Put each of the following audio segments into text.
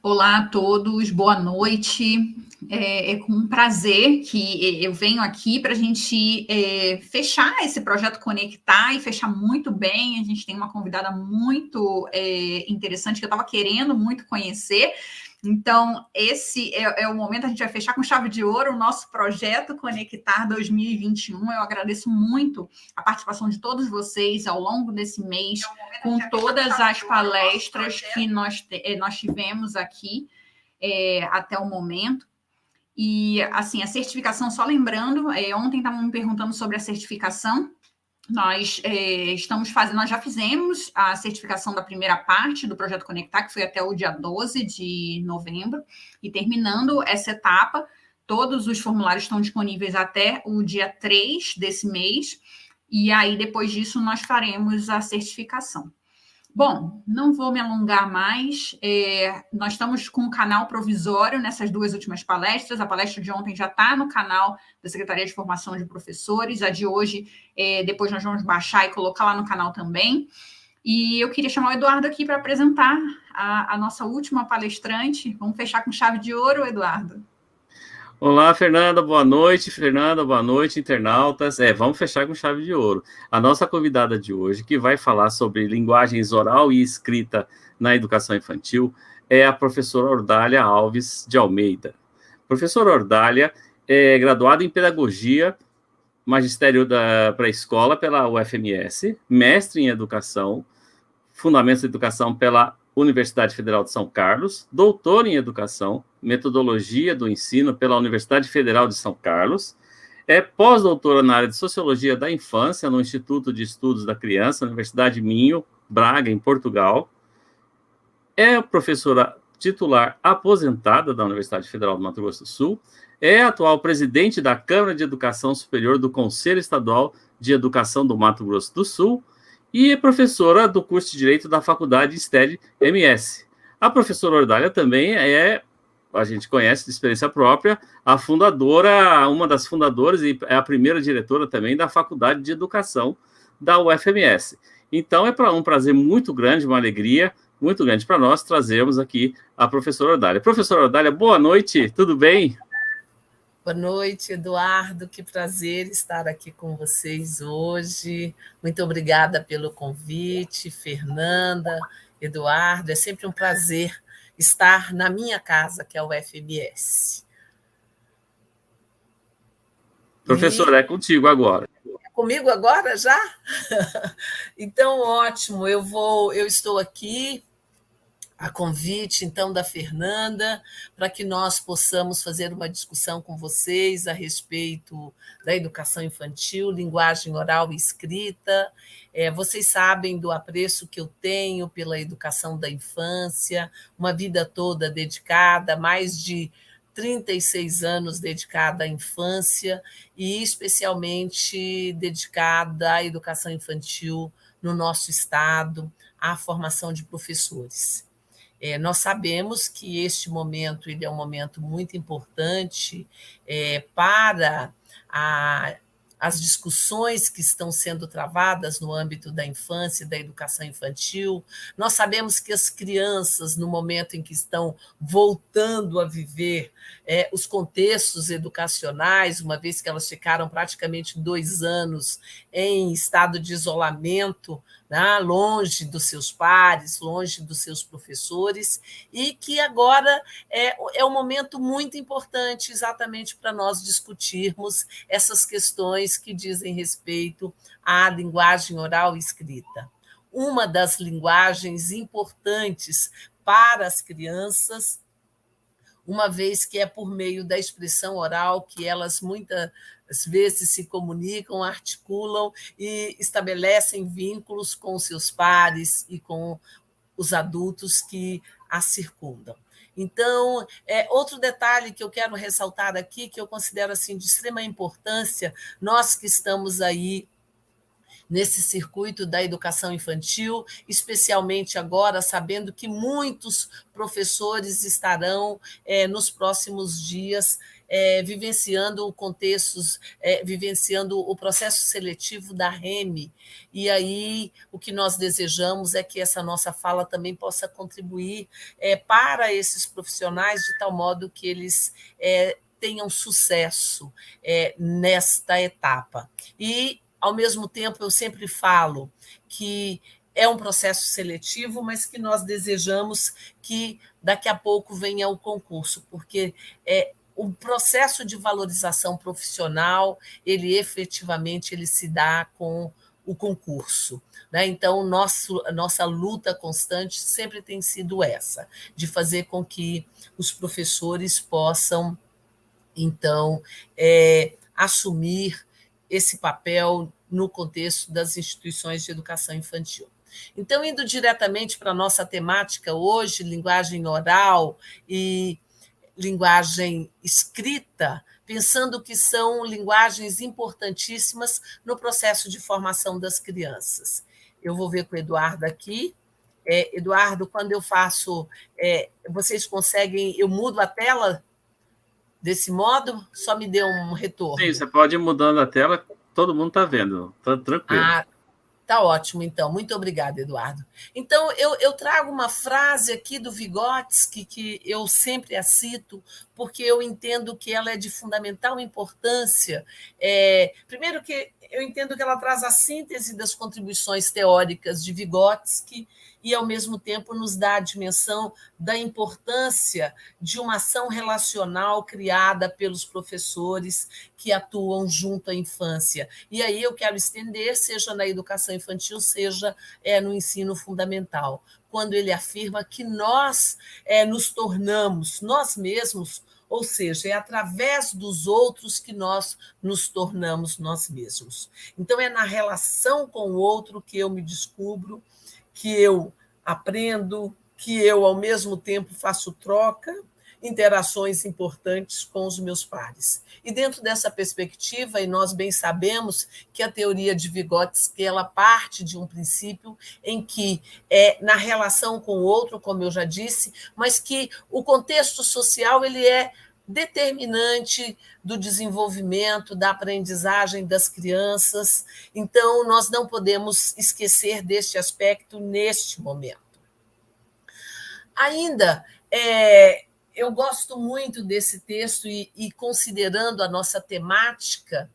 Olá a todos, boa noite. É com um prazer que eu venho aqui para a gente fechar esse projeto Conectar e fechar muito bem. A gente tem uma convidada muito interessante que eu estava querendo muito conhecer. Então, esse é o momento, a gente vai fechar com chave de ouro o nosso projeto Conectar 2021. Eu agradeço muito a participação de todos vocês ao longo desse mês, com todas as palestras que nós tivemos aqui até o momento. E, assim, a certificação, só lembrando, ontem estavam me perguntando sobre a certificação. Nós nós já fizemos a certificação da primeira parte do Projeto Conectar, que foi até o dia 12 de novembro, e terminando essa etapa, todos os formulários estão disponíveis até o dia 3 desse mês, e aí, depois disso, nós faremos a certificação. Bom, não vou me alongar mais. Nós estamos com um canal provisório nessas duas últimas palestras. A palestra de ontem já está no canal da Secretaria de Formação de Professores. A de hoje, depois nós vamos baixar e colocar lá no canal também. E eu queria chamar o Eduardo aqui para apresentar a nossa última palestrante. Vamos fechar com chave de ouro, Eduardo? Olá, Fernanda, boa noite. Fernanda, boa noite, internautas. Vamos fechar com chave de ouro. A nossa convidada de hoje, que vai falar sobre linguagens oral e escrita na educação infantil, é a professora Ordália Alves de Almeida. Professora Ordália é graduada em Pedagogia, Magistério da Pré-Escola pela UFMS, mestre em Educação, Fundamentos da Educação pela Universidade Federal de São Carlos, doutor em Educação, Metodologia do Ensino pela Universidade Federal de São Carlos, é pós-doutora na área de Sociologia da Infância no Instituto de Estudos da Criança, Universidade Minho, Braga, em Portugal, é professora titular aposentada da Universidade Federal do Mato Grosso do Sul, é atual presidente da Câmara de Educação Superior do Conselho Estadual de Educação do Mato Grosso do Sul, e é professora do curso de Direito da Faculdade STED MS. A professora Ordália também a gente conhece de experiência própria, a fundadora, uma das fundadoras e é a primeira diretora também da Faculdade de Educação da UFMS. Então é um prazer muito grande, uma alegria muito grande para nós trazermos aqui a professora Ordália. Professora Ordália, boa noite, tudo bem? Boa noite, Eduardo. Que prazer estar aqui com vocês hoje. Muito obrigada pelo convite, Fernanda, Eduardo. É sempre um prazer estar na minha casa, que é o FMS. Professora, é contigo agora. É comigo agora já? Então, ótimo. Eu estou aqui a convite, então, da Fernanda, para que nós possamos fazer uma discussão com vocês a respeito da educação infantil, linguagem oral e escrita. Vocês sabem do apreço que eu tenho pela educação da infância, uma vida toda dedicada, mais de 36 anos dedicada à infância e especialmente dedicada à educação infantil no nosso estado, à formação de professores. Nós sabemos que este momento ele é um momento muito importante para as discussões que estão sendo travadas no âmbito da infância e da educação infantil. Nós sabemos que as crianças, no momento em que estão voltando a viver os contextos educacionais, uma vez que elas ficaram praticamente 2 anos em estado de isolamento, né, longe dos seus pares, longe dos seus professores, e que agora é um momento muito importante exatamente para nós discutirmos essas questões que dizem respeito à linguagem oral e escrita. Uma das linguagens importantes para as crianças, uma vez que é por meio da expressão oral que elas muitas vezes se comunicam, articulam e estabelecem vínculos com seus pares e com os adultos que as circundam. Então, outro detalhe que eu quero ressaltar aqui, que eu considero assim, de extrema importância, nós que estamos aí nesse circuito da educação infantil, especialmente agora, sabendo que muitos professores estarão, nos próximos dias, vivenciando contextos, vivenciando o processo seletivo da REME. E aí o que nós desejamos é que essa nossa fala também possa contribuir para esses profissionais, de tal modo que eles tenham sucesso nesta etapa. E, ao mesmo tempo, eu sempre falo que é um processo seletivo, mas que nós desejamos que daqui a pouco venha o concurso, porque o processo de valorização profissional, ele efetivamente ele se dá com o concurso. Né? Então, nossa luta constante sempre tem sido essa, de fazer com que os professores possam, então, assumir esse papel no contexto das instituições de educação infantil. Então, indo diretamente para a nossa temática hoje, linguagem oral e linguagem escrita, pensando que são linguagens importantíssimas no processo de formação das crianças. Eu vou ver com o Eduardo aqui. Eduardo, quando eu faço... vocês conseguem... Eu mudo a tela desse modo? Só me dê um retorno. Sim, você pode ir mudando a tela, todo mundo está vendo, está tranquilo. Tá ótimo, então. Muito obrigada, Eduardo. Então, eu trago uma frase aqui do Vygotsky, que eu sempre a cito, porque eu entendo que ela é de fundamental importância. Primeiro que eu entendo que ela traz a síntese das contribuições teóricas de Vygotsky e, ao mesmo tempo, nos dá a dimensão da importância de uma ação relacional criada pelos professores que atuam junto à infância. E aí eu quero estender, seja na educação infantil, seja no ensino fundamental, quando ele afirma que nós nos tornamos nós mesmos, ou seja, é através dos outros que nós nos tornamos nós mesmos. Então, é na relação com o outro que eu me descubro, que eu aprendo, que eu, ao mesmo tempo, faço troca, interações importantes com os meus pares. E dentro dessa perspectiva, e nós bem sabemos que a teoria de Vygotsky ela parte de um princípio em que na relação com o outro, como eu já disse, mas que o contexto social ele é determinante do desenvolvimento, da aprendizagem das crianças. Então, nós não podemos esquecer deste aspecto neste momento. Ainda, eu gosto muito desse texto e considerando a nossa temática,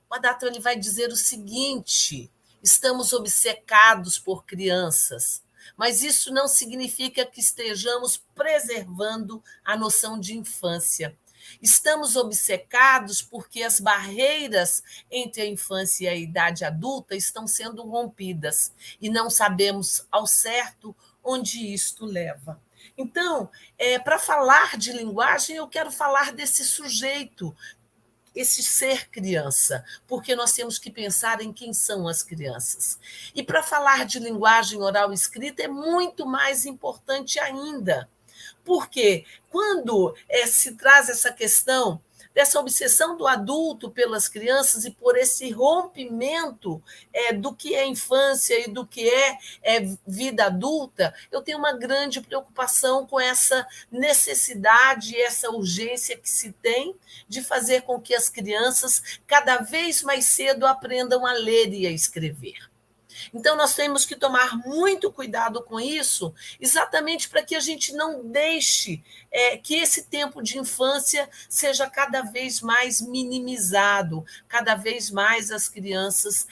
o Adato ele vai dizer o seguinte: estamos obcecados por crianças, mas isso não significa que estejamos preservando a noção de infância. Estamos obcecados porque as barreiras entre a infância e a idade adulta estão sendo rompidas e não sabemos ao certo onde isto leva. Então, para falar de linguagem, eu quero falar desse sujeito, esse ser criança, porque nós temos que pensar em quem são as crianças. E para falar de linguagem oral e escrita é muito mais importante ainda, porque quando se traz essa questão dessa obsessão do adulto pelas crianças e por esse rompimento do que é infância e do que é vida adulta, eu tenho uma grande preocupação com essa necessidade, essa urgência que se tem de fazer com que as crianças cada vez mais cedo aprendam a ler e a escrever. Então, nós temos que tomar muito cuidado com isso, exatamente para que a gente não deixe que esse tempo de infância seja cada vez mais minimizado, cada vez mais as crianças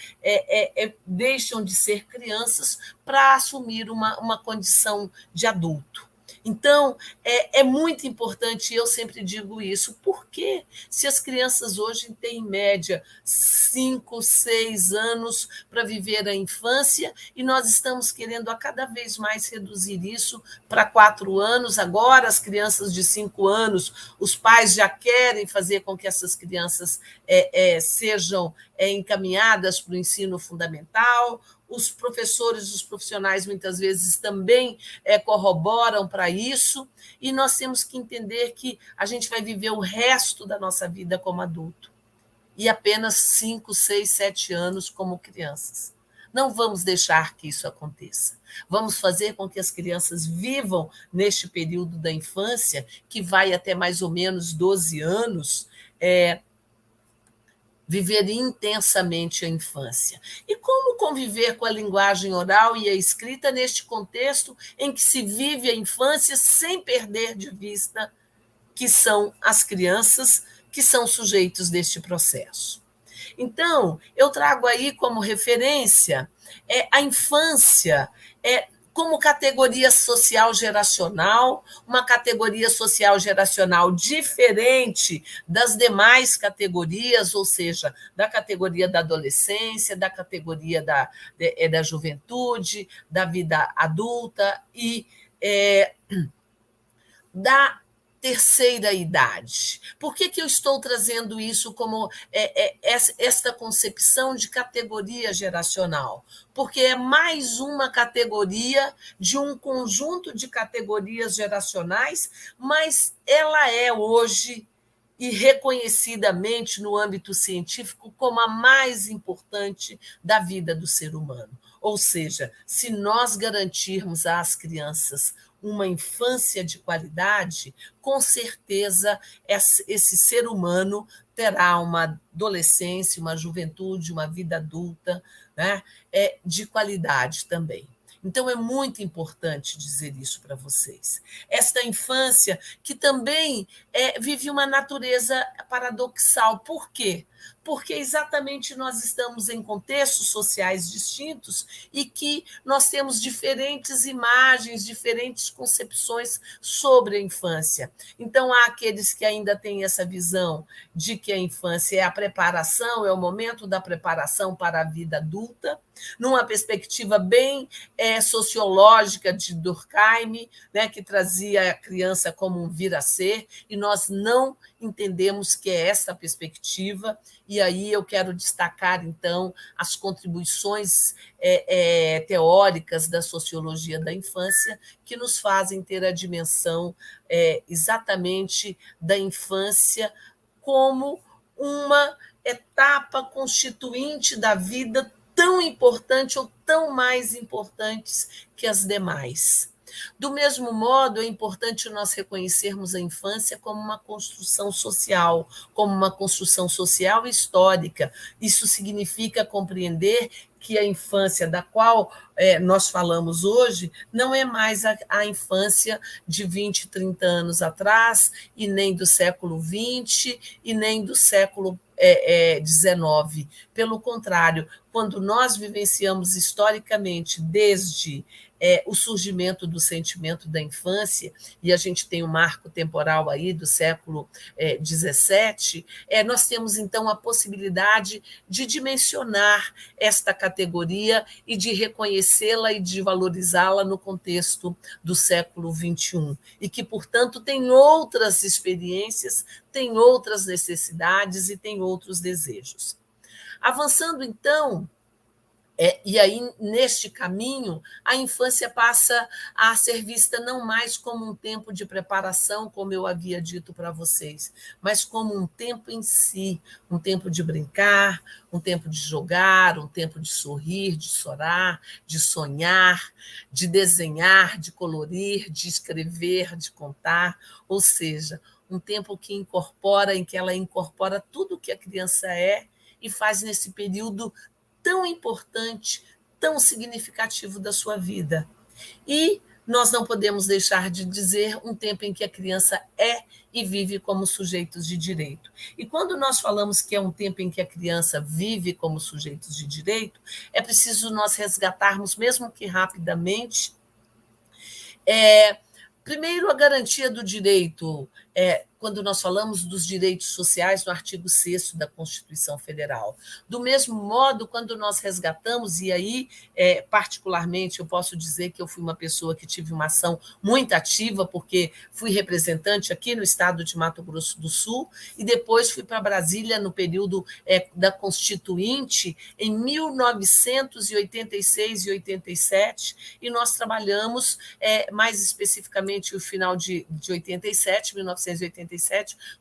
deixam de ser crianças para assumir uma condição de adulto. Então, é muito importante, eu sempre digo isso, porque se as crianças hoje têm, em média, 5, 6 anos para viver a infância, e nós estamos querendo a cada vez mais reduzir isso para 4 anos, agora as crianças de 5 anos, os pais já querem fazer com que essas crianças sejam encaminhadas para o ensino fundamental, os professores, os profissionais, muitas vezes também corroboram para isso, e nós temos que entender que a gente vai viver o resto da nossa vida como adulto, e apenas 5, 6, 7 anos como crianças. Não vamos deixar que isso aconteça. Vamos fazer com que as crianças vivam neste período da infância, que vai até mais ou menos 12 anos, viver intensamente a infância. E como conviver com a linguagem oral e a escrita neste contexto em que se vive a infância sem perder de vista que são as crianças que são sujeitos deste processo. Então, eu trago aí como referência a infância como categoria social geracional, uma categoria social geracional diferente das demais categorias, ou seja, da categoria da adolescência, da categoria da juventude, da vida adulta e da terceira idade. Por que eu estou trazendo isso como esta concepção de categoria geracional? Porque é mais uma categoria de um conjunto de categorias geracionais, mas ela é hoje e reconhecidamente no âmbito científico como a mais importante da vida do ser humano. Ou seja, se nós garantirmos às crianças uma infância de qualidade, com certeza esse ser humano terá uma adolescência, uma juventude, uma vida adulta, né, de qualidade também. Então, é muito importante dizer isso para vocês. Esta infância que também vive uma natureza paradoxal. Por quê? Porque exatamente nós estamos em contextos sociais distintos e que nós temos diferentes imagens, diferentes concepções sobre a infância. Então, há aqueles que ainda têm essa visão de que a infância é a preparação, é o momento da preparação para a vida adulta, numa perspectiva bem sociológica de Durkheim, né, que trazia a criança como um vir a ser, e nós não entendemos que é essa perspectiva, e aí eu quero destacar, então, as contribuições teóricas da sociologia da infância, que nos fazem ter a dimensão exatamente da infância como uma etapa constituinte da vida tão importante ou tão mais importantes que as demais. Do mesmo modo, é importante nós reconhecermos a infância como uma construção social e histórica. Isso significa compreender que a infância da qual nós falamos hoje não é mais a infância de 20, 30 anos atrás, e nem do século XX, e nem do século XIX. Pelo contrário, quando nós vivenciamos historicamente desde o surgimento do sentimento da infância, e a gente tem um marco temporal aí do século XVII, nós temos, então, a possibilidade de dimensionar esta categoria e de reconhecê-la e de valorizá-la no contexto do século XXI, e que, portanto, tem outras experiências, tem outras necessidades e tem outros desejos. Avançando, então, e aí, neste caminho, a infância passa a ser vista não mais como um tempo de preparação, como eu havia dito para vocês, mas como um tempo em si, um tempo de brincar, um tempo de jogar, um tempo de sorrir, de chorar, de sonhar, de desenhar, de colorir, de escrever, de contar, ou seja, um tempo em que ela incorpora tudo o que a criança é e faz nesse período tão importante, tão significativo da sua vida. E nós não podemos deixar de dizer um tempo em que a criança é e vive como sujeitos de direito. E quando nós falamos que é um tempo em que a criança vive como sujeitos de direito, é preciso nós resgatarmos, mesmo que rapidamente, primeiro, a garantia do direito, quando nós falamos dos direitos sociais no artigo 6º da Constituição Federal. Do mesmo modo, quando nós resgatamos, e aí, particularmente, eu posso dizer que eu fui uma pessoa que tive uma ação muito ativa, porque fui representante aqui no estado de Mato Grosso do Sul, e depois fui para Brasília no período da Constituinte, em 1986 e 87, e nós trabalhamos, mais especificamente, o final de 87, 1987,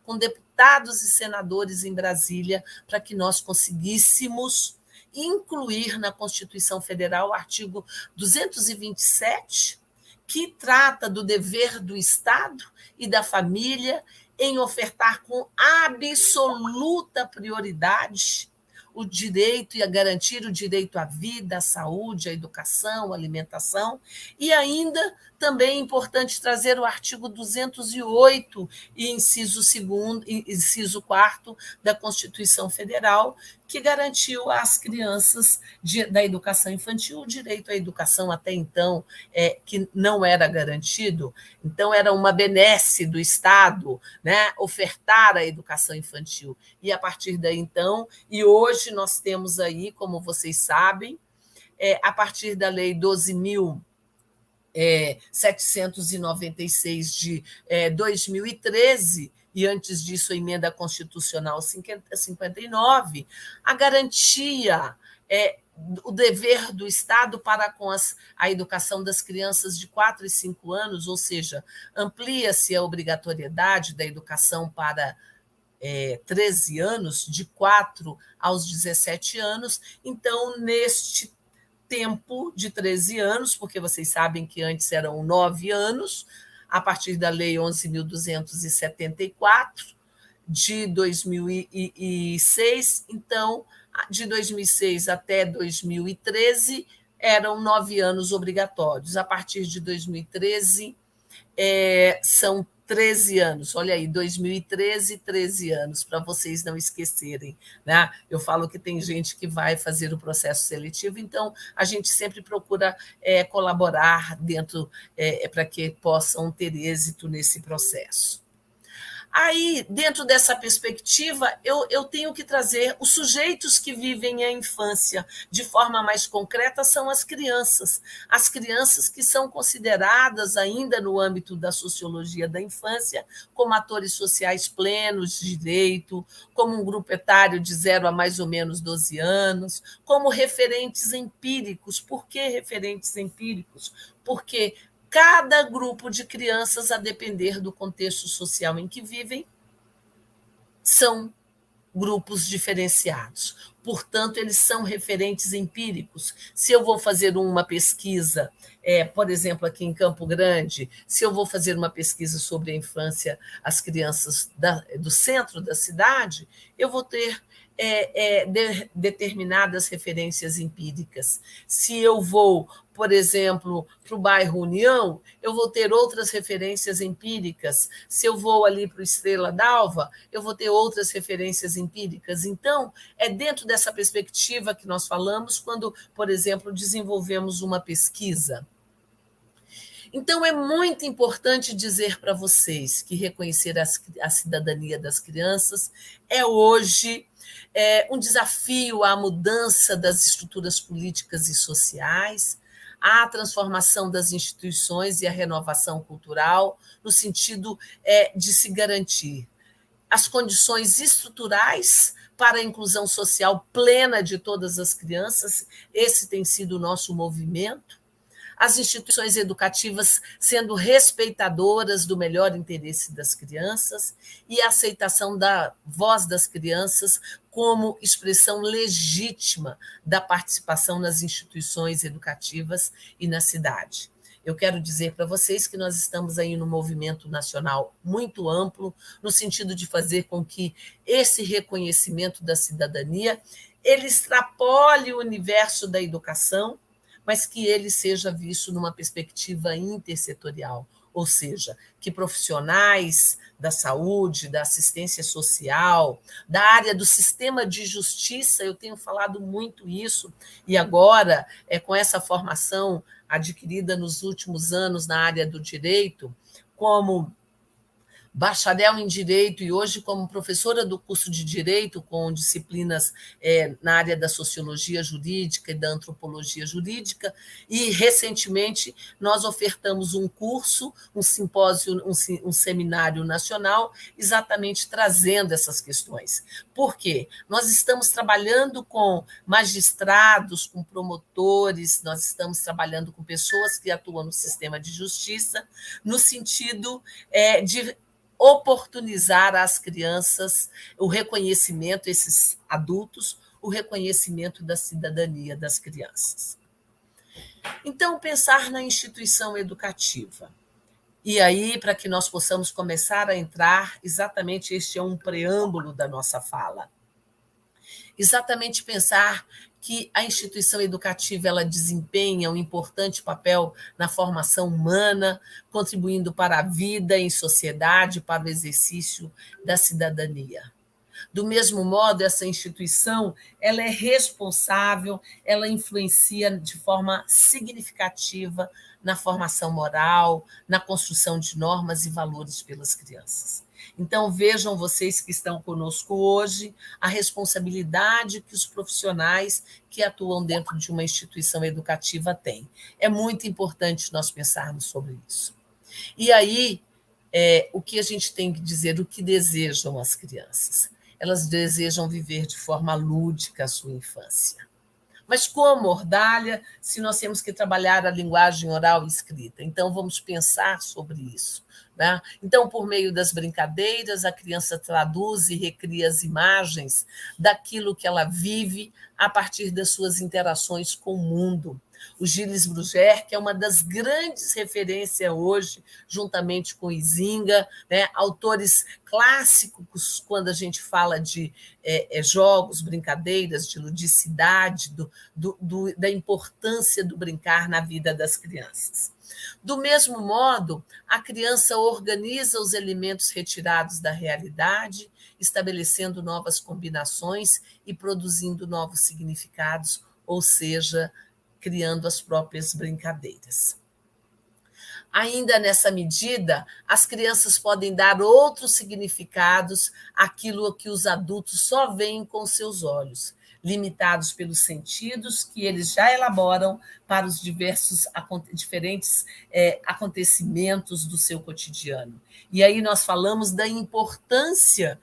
com deputados e senadores em Brasília, para que nós conseguíssemos incluir na Constituição Federal o artigo 227, que trata do dever do Estado e da família em ofertar com absoluta prioridade o direito e a garantir o direito à vida, à saúde, à educação, à alimentação, e ainda também é importante trazer o artigo 208 e inciso 4º da Constituição Federal, que garantiu às crianças da educação infantil o direito à educação até então, que não era garantido. Então, era uma benesse do Estado, né, ofertar a educação infantil. E, a partir daí, então, e hoje nós temos aí, como vocês sabem, a partir da Lei 12.796 de 2013, e antes disso a Emenda Constitucional 59, a garantia, o dever do Estado para com a educação das crianças de 4 e 5 anos, ou seja, amplia-se a obrigatoriedade da educação para 13 anos, de 4 aos 17 anos. Então, neste tempo de 13 anos, porque vocês sabem que antes eram 9 anos, a partir da Lei 11.274, de 2006, então, de 2006 até 2013, eram 9 anos obrigatórios. A partir de 2013, são 13 anos. Olha aí, 2013, 13 anos, para vocês não esquecerem, né? Eu falo que tem gente que vai fazer o processo seletivo, então a gente sempre procura colaborar dentro para que possam ter êxito nesse processo. Aí, dentro dessa perspectiva, eu tenho que trazer os sujeitos que vivem a infância de forma mais concreta são as crianças que são consideradas ainda no âmbito da sociologia da infância como atores sociais plenos de direito, como um grupo etário de 0 a mais ou menos 12 anos, como referentes empíricos. Por que referentes empíricos? Porque cada grupo de crianças, a depender do contexto social em que vivem, são grupos diferenciados. Portanto, eles são referentes empíricos. Se eu vou fazer uma pesquisa, por exemplo, aqui em Campo Grande, se eu vou fazer uma pesquisa sobre a infância, as crianças do centro da cidade, eu vou ter determinadas referências empíricas. Se eu vou, por exemplo, para o bairro União, eu vou ter outras referências empíricas. Se eu vou ali para o Estrela d'Alva, eu vou ter outras referências empíricas. Então, é dentro dessa perspectiva que nós falamos quando, por exemplo, desenvolvemos uma pesquisa. Então, é muito importante dizer para vocês que reconhecer a cidadania das crianças é hoje um desafio à mudança das estruturas políticas e sociais, à transformação das instituições e à renovação cultural, no sentido de se garantir as condições estruturais para a inclusão social plena de todas as crianças. Esse tem sido o nosso movimento. As instituições educativas sendo respeitadoras do melhor interesse das crianças e a aceitação da voz das crianças como expressão legítima da participação nas instituições educativas e na cidade. Eu quero dizer para vocês que nós estamos aí num movimento nacional muito amplo, no sentido de fazer com que esse reconhecimento da cidadania ele extrapole o universo da educação, mas que ele seja visto numa perspectiva intersetorial, ou seja, que profissionais da saúde, da assistência social, da área do sistema de justiça, eu tenho falado muito isso, e agora, com essa formação adquirida nos últimos anos na área do direito, como bacharel em Direito e hoje como professora do curso de Direito, com disciplinas na área da Sociologia Jurídica e da Antropologia Jurídica, e recentemente nós ofertamos um curso, um simpósio, um seminário nacional, exatamente trazendo essas questões. Por quê? Nós estamos trabalhando com magistrados, com promotores, nós estamos trabalhando com pessoas que atuam no sistema de justiça, no sentido de oportunizar às crianças o reconhecimento, esses adultos, o reconhecimento da cidadania das crianças. Então, pensar na instituição educativa. E aí, para que nós possamos começar a entrar, exatamente este é um preâmbulo da nossa fala. Exatamente pensar que a instituição educativa ela desempenha um importante papel na formação humana, contribuindo para a vida em sociedade, para o exercício da cidadania. Do mesmo modo, essa instituição ela é responsável, ela influencia de forma significativa na formação moral, na construção de normas e valores pelas crianças. Então, vejam vocês que estão conosco hoje a responsabilidade que os profissionais que atuam dentro de uma instituição educativa têm. É muito importante nós pensarmos sobre isso. E aí, o que a gente tem que dizer, o que desejam as crianças? Elas desejam viver de forma lúdica a sua infância. Mas como, Ordalha, se nós temos que trabalhar a linguagem oral e escrita? Então, vamos pensar sobre isso. Né? Então, por meio das brincadeiras, a criança traduz e recria as imagens daquilo que ela vive a partir das suas interações com o mundo. O Gilles Bruguère, que é uma das grandes referências hoje, juntamente com Huizinga, né, autores clássicos, quando a gente fala de jogos, brincadeiras, de ludicidade, da importância do brincar na vida das crianças. Do mesmo modo, a criança organiza os elementos retirados da realidade, estabelecendo novas combinações e produzindo novos significados, ou seja, criando as próprias brincadeiras. Ainda nessa medida, as crianças podem dar outros significados àquilo que os adultos só veem com seus olhos, limitados pelos sentidos que eles já elaboram para os diferentes acontecimentos do seu cotidiano. E aí nós falamos da importância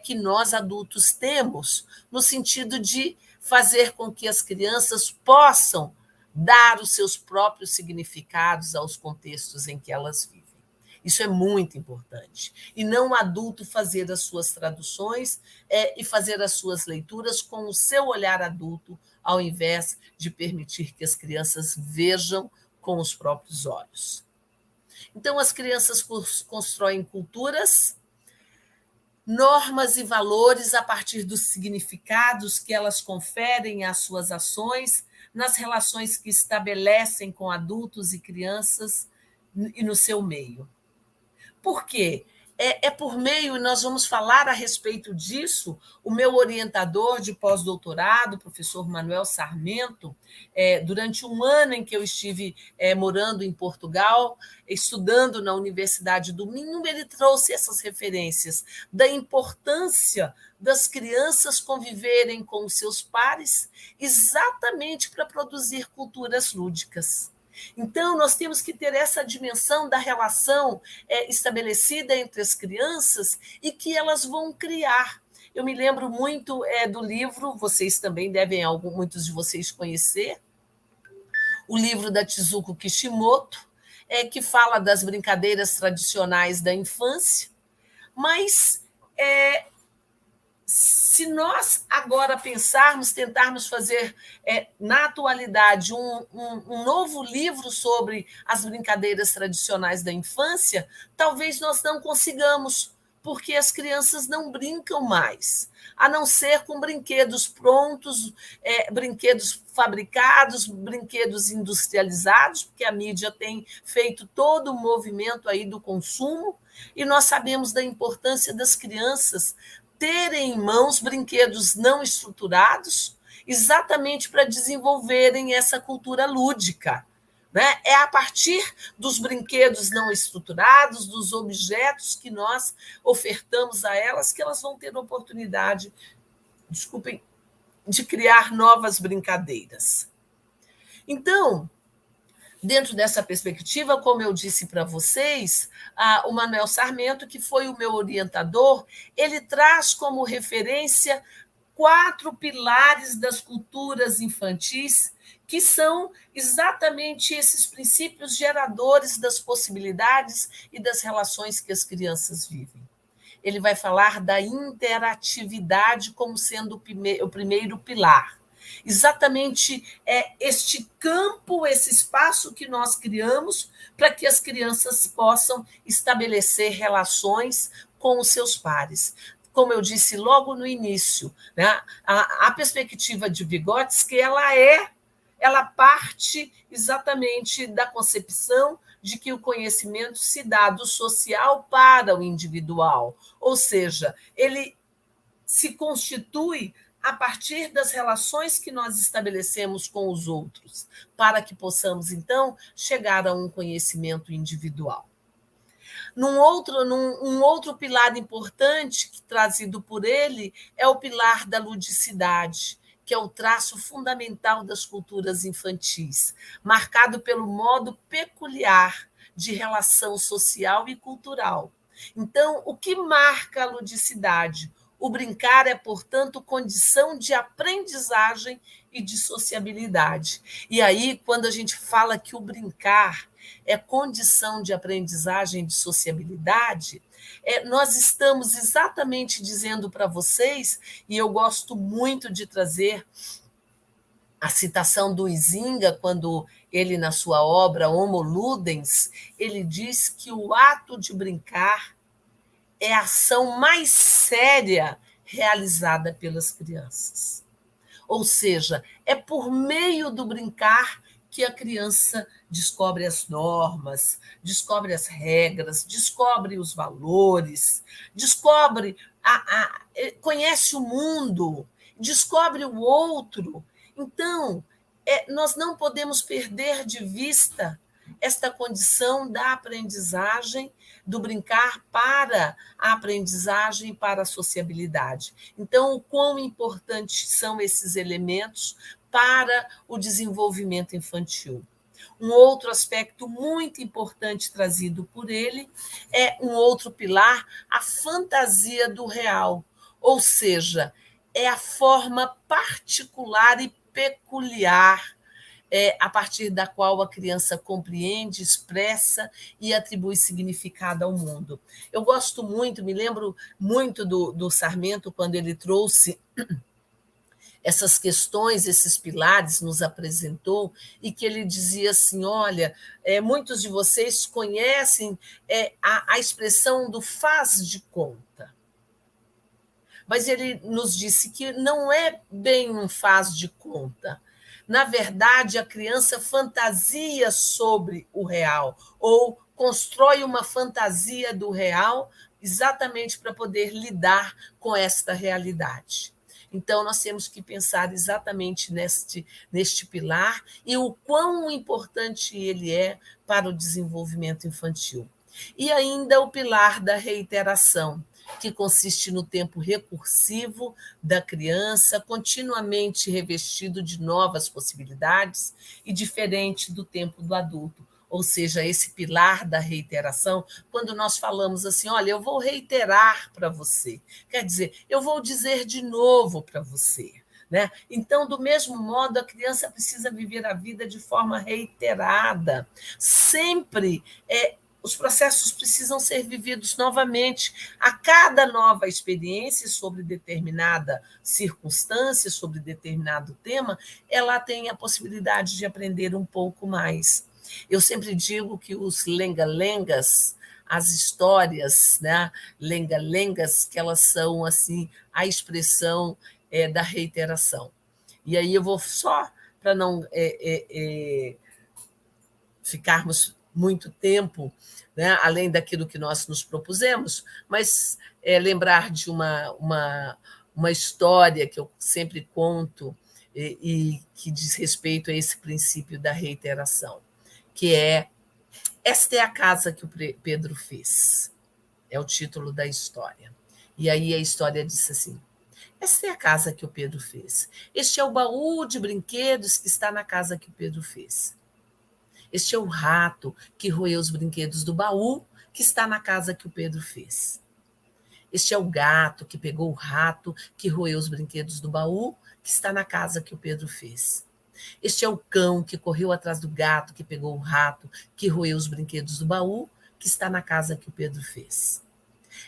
que nós adultos temos, no sentido de fazer com que as crianças possam dar os seus próprios significados aos contextos em que elas vivem. Isso é muito importante. E não o adulto fazer as suas traduções e fazer as suas leituras com o seu olhar adulto, ao invés de permitir que as crianças vejam com os próprios olhos. Então, as crianças constroem culturas, normas e valores a partir dos significados que elas conferem às suas ações, nas relações que estabelecem com adultos e crianças e no seu meio. Por quê? Por meio, e nós vamos falar a respeito disso, o meu orientador de pós-doutorado, o professor Manuel Sarmento, durante um ano em que eu estive morando em Portugal, estudando na Universidade do Minho, ele trouxe essas referências da importância das crianças conviverem com os seus pares exatamente para produzir culturas lúdicas. Então, nós temos que ter essa dimensão da relação estabelecida entre as crianças e que elas vão criar. Eu me lembro muito do livro, vocês também devem, muitos de vocês, conhecer, o livro da Chizuko Kishimoto, que fala das brincadeiras tradicionais da infância, mas se nós agora tentarmos fazer na atualidade um novo livro sobre as brincadeiras tradicionais da infância, talvez nós não consigamos, porque as crianças não brincam mais, a não ser com brinquedos prontos, brinquedos fabricados, brinquedos industrializados, porque a mídia tem feito todo o movimento aí do consumo, e nós sabemos da importância das crianças terem em mãos brinquedos não estruturados, exatamente para desenvolverem essa cultura lúdica. Né? É a partir dos brinquedos não estruturados, dos objetos que nós ofertamos a elas, que elas vão ter a oportunidade, de criar novas brincadeiras. Então, dentro dessa perspectiva, como eu disse para vocês, o Manuel Sarmento, que foi o meu orientador, ele traz como referência 4 pilares das culturas infantis, que são exatamente esses princípios geradores das possibilidades e das relações que as crianças vivem. ele vai falar da interatividade como sendo o primeiro pilar. Exatamente este campo, esse espaço que nós criamos para que as crianças possam estabelecer relações com os seus pares. Como eu disse logo no início, né, a perspectiva de Vygotsky, ela parte exatamente da concepção de que o conhecimento se dá do social para o individual, ou seja, ele se constitui a partir das relações que nós estabelecemos com os outros, para que possamos, então, chegar a um conhecimento individual. Um outro pilar importante trazido por ele é o pilar da ludicidade, que é o traço fundamental das culturas infantis, marcado pelo modo peculiar de relação social e cultural. Então, o que marca a ludicidade? O brincar é, portanto, condição de aprendizagem e de sociabilidade. E aí, quando a gente fala que o brincar é condição de aprendizagem e de sociabilidade, nós estamos exatamente dizendo para vocês, e eu gosto muito de trazer a citação do Huizinga, quando ele, na sua obra Homo Ludens, ele diz que o ato de brincar é a ação mais séria realizada pelas crianças. Ou seja, é por meio do brincar que a criança descobre as normas, descobre as regras, descobre os valores, conhece o mundo, descobre o outro. Então, nós não podemos perder de vista esta condição da aprendizagem, do brincar para a aprendizagem, para a sociabilidade. Então, o quão importantes são esses elementos para o desenvolvimento infantil. Um outro aspecto muito importante trazido por ele é um outro pilar, a fantasia do real, ou seja, é a forma particular e peculiar a partir da qual a criança compreende, expressa e atribui significado ao mundo. Eu gosto muito, me lembro muito do Sarmento, quando ele trouxe essas questões, esses pilares, nos apresentou, e que ele dizia assim, olha, muitos de vocês conhecem a expressão do faz de conta. Mas ele nos disse que não é bem um faz de conta. Na verdade, a criança fantasia sobre o real, ou constrói uma fantasia do real exatamente para poder lidar com esta realidade. Então, nós temos que pensar exatamente neste pilar e o quão importante ele é para o desenvolvimento infantil. E ainda o pilar da reiteração, que consiste no tempo recursivo da criança, continuamente revestido de novas possibilidades e diferente do tempo do adulto. Ou seja, esse pilar da reiteração, quando nós falamos assim, olha, eu vou reiterar para você, quer dizer, eu vou dizer de novo para você. Né? Então, do mesmo modo, a criança precisa viver a vida de forma reiterada. Sempre os processos precisam ser vividos novamente. A cada nova experiência sobre determinada circunstância, sobre determinado tema, ela tem a possibilidade de aprender um pouco mais. Eu sempre digo que os lenga-lengas, as histórias, né, lenga-lengas, que elas são assim a expressão da reiteração. E aí eu vou só, para não ficarmos muito tempo, né, além daquilo que nós nos propusemos, mas lembrar de uma história que eu sempre conto e que diz respeito a esse princípio da reiteração, que Esta é a casa que o Pedro fez. É o título da história. E aí a história disse assim, esta é a casa que o Pedro fez. Este é o baú de brinquedos que está na casa que o Pedro fez. Este é o rato que roeu os brinquedos do baú que está na casa que o Pedro fez. Este é o gato que pegou o rato que roeu os brinquedos do baú que está na casa que o Pedro fez. Este é o cão que correu atrás do gato que pegou o rato que roeu os brinquedos do baú que está na casa que o Pedro fez.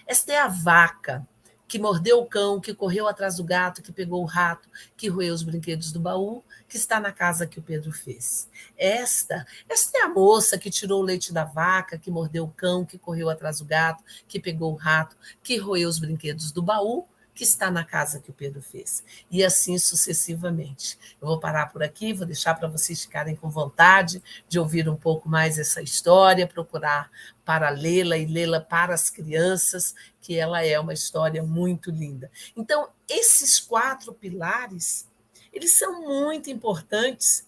Esta é a vaca que mordeu o cão, que correu atrás do gato, que pegou o rato, que roeu os brinquedos do baú, que está na casa que o Pedro fez. Esta é a moça que tirou o leite da vaca, que mordeu o cão, que correu atrás do gato, que pegou o rato, que roeu os brinquedos do baú, que está na casa que o Pedro fez. E assim sucessivamente. Eu vou parar por aqui, vou deixar para vocês ficarem com vontade de ouvir um pouco mais essa história, procurar para lê-la e lê-la para as crianças, que ela é uma história muito linda. Então, esses 4 pilares, eles são muito importantes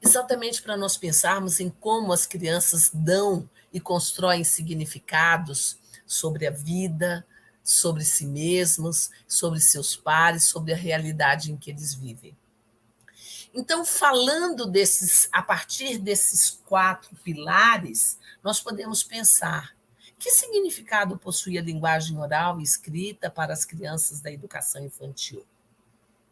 exatamente para nós pensarmos em como as crianças dão e constroem significados sobre a vida, sobre si mesmos, sobre seus pares, sobre a realidade em que eles vivem. Então, falando a partir desses 4 pilares, nós podemos pensar que significado possui a linguagem oral e escrita para as crianças da educação infantil,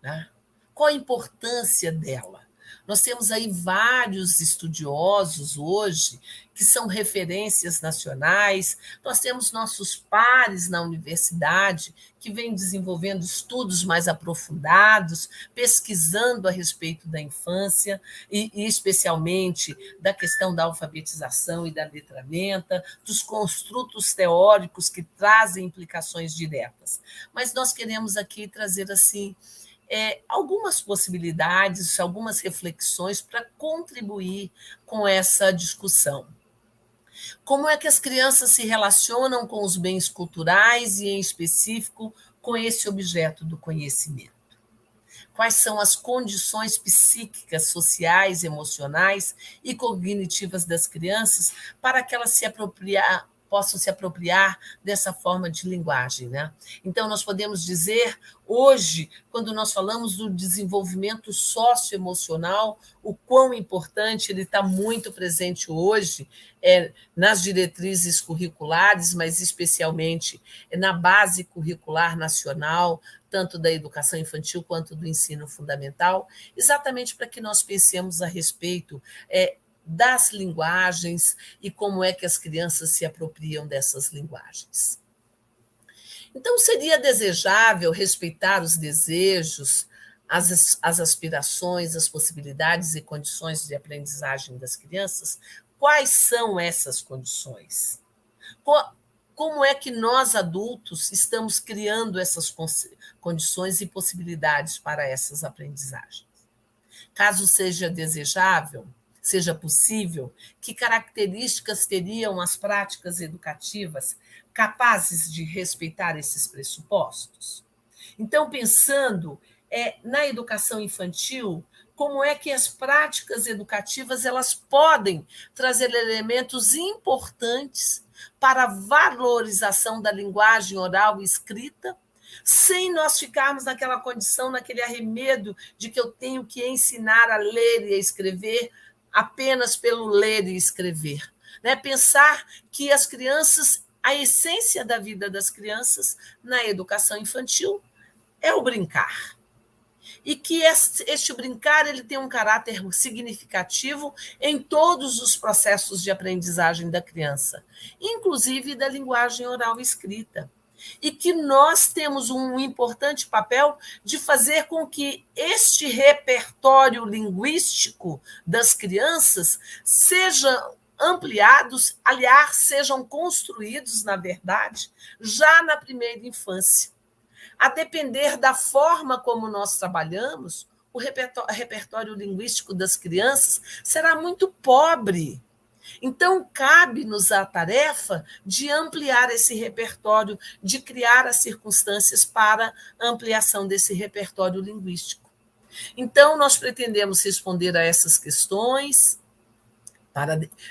né? Qual a importância dela? Nós temos aí vários estudiosos hoje que são referências nacionais, nós temos nossos pares na universidade que vêm desenvolvendo estudos mais aprofundados, pesquisando a respeito da infância e especialmente da questão da alfabetização e da letramenta, dos construtos teóricos que trazem implicações diretas. Mas nós queremos aqui trazer assim algumas possibilidades, algumas reflexões para contribuir com essa discussão. Como é que as crianças se relacionam com os bens culturais e, em específico, com esse objeto do conhecimento? Quais são as condições psíquicas, sociais, emocionais e cognitivas das crianças para que elas possam se apropriar dessa forma de linguagem, né? Então, nós podemos dizer, hoje, quando nós falamos do desenvolvimento socioemocional, o quão importante ele está muito presente hoje nas diretrizes curriculares, mas especialmente na base curricular nacional, tanto da educação infantil quanto do ensino fundamental, exatamente para que nós pensemos a respeito das linguagens e como é que as crianças se apropriam dessas linguagens. Então, seria desejável respeitar os desejos, as aspirações, as possibilidades e condições de aprendizagem das crianças? Quais são essas condições? Como é que nós, adultos, estamos criando essas condições e possibilidades para essas aprendizagens? Caso seja desejável, seja possível, que características teriam as práticas educativas capazes de respeitar esses pressupostos? Então, pensando na educação infantil, como é que as práticas educativas elas podem trazer elementos importantes para a valorização da linguagem oral e escrita, sem nós ficarmos naquela condição, naquele arremedo de que eu tenho que ensinar a ler e a escrever apenas pelo ler e escrever. Né? Pensar que as crianças, a essência da vida das crianças na educação infantil é o brincar. E que este brincar ele tem um caráter significativo em todos os processos de aprendizagem da criança, inclusive da linguagem oral e escrita. E que nós temos um importante papel de fazer com que este repertório linguístico das crianças seja ampliados, aliás, sejam construídos, na verdade, já na primeira infância. A depender da forma como nós trabalhamos, o repertório linguístico das crianças será muito pobre. Então, cabe-nos a tarefa de ampliar esse repertório, de criar as circunstâncias para a ampliação desse repertório linguístico. Então, nós pretendemos responder a essas questões,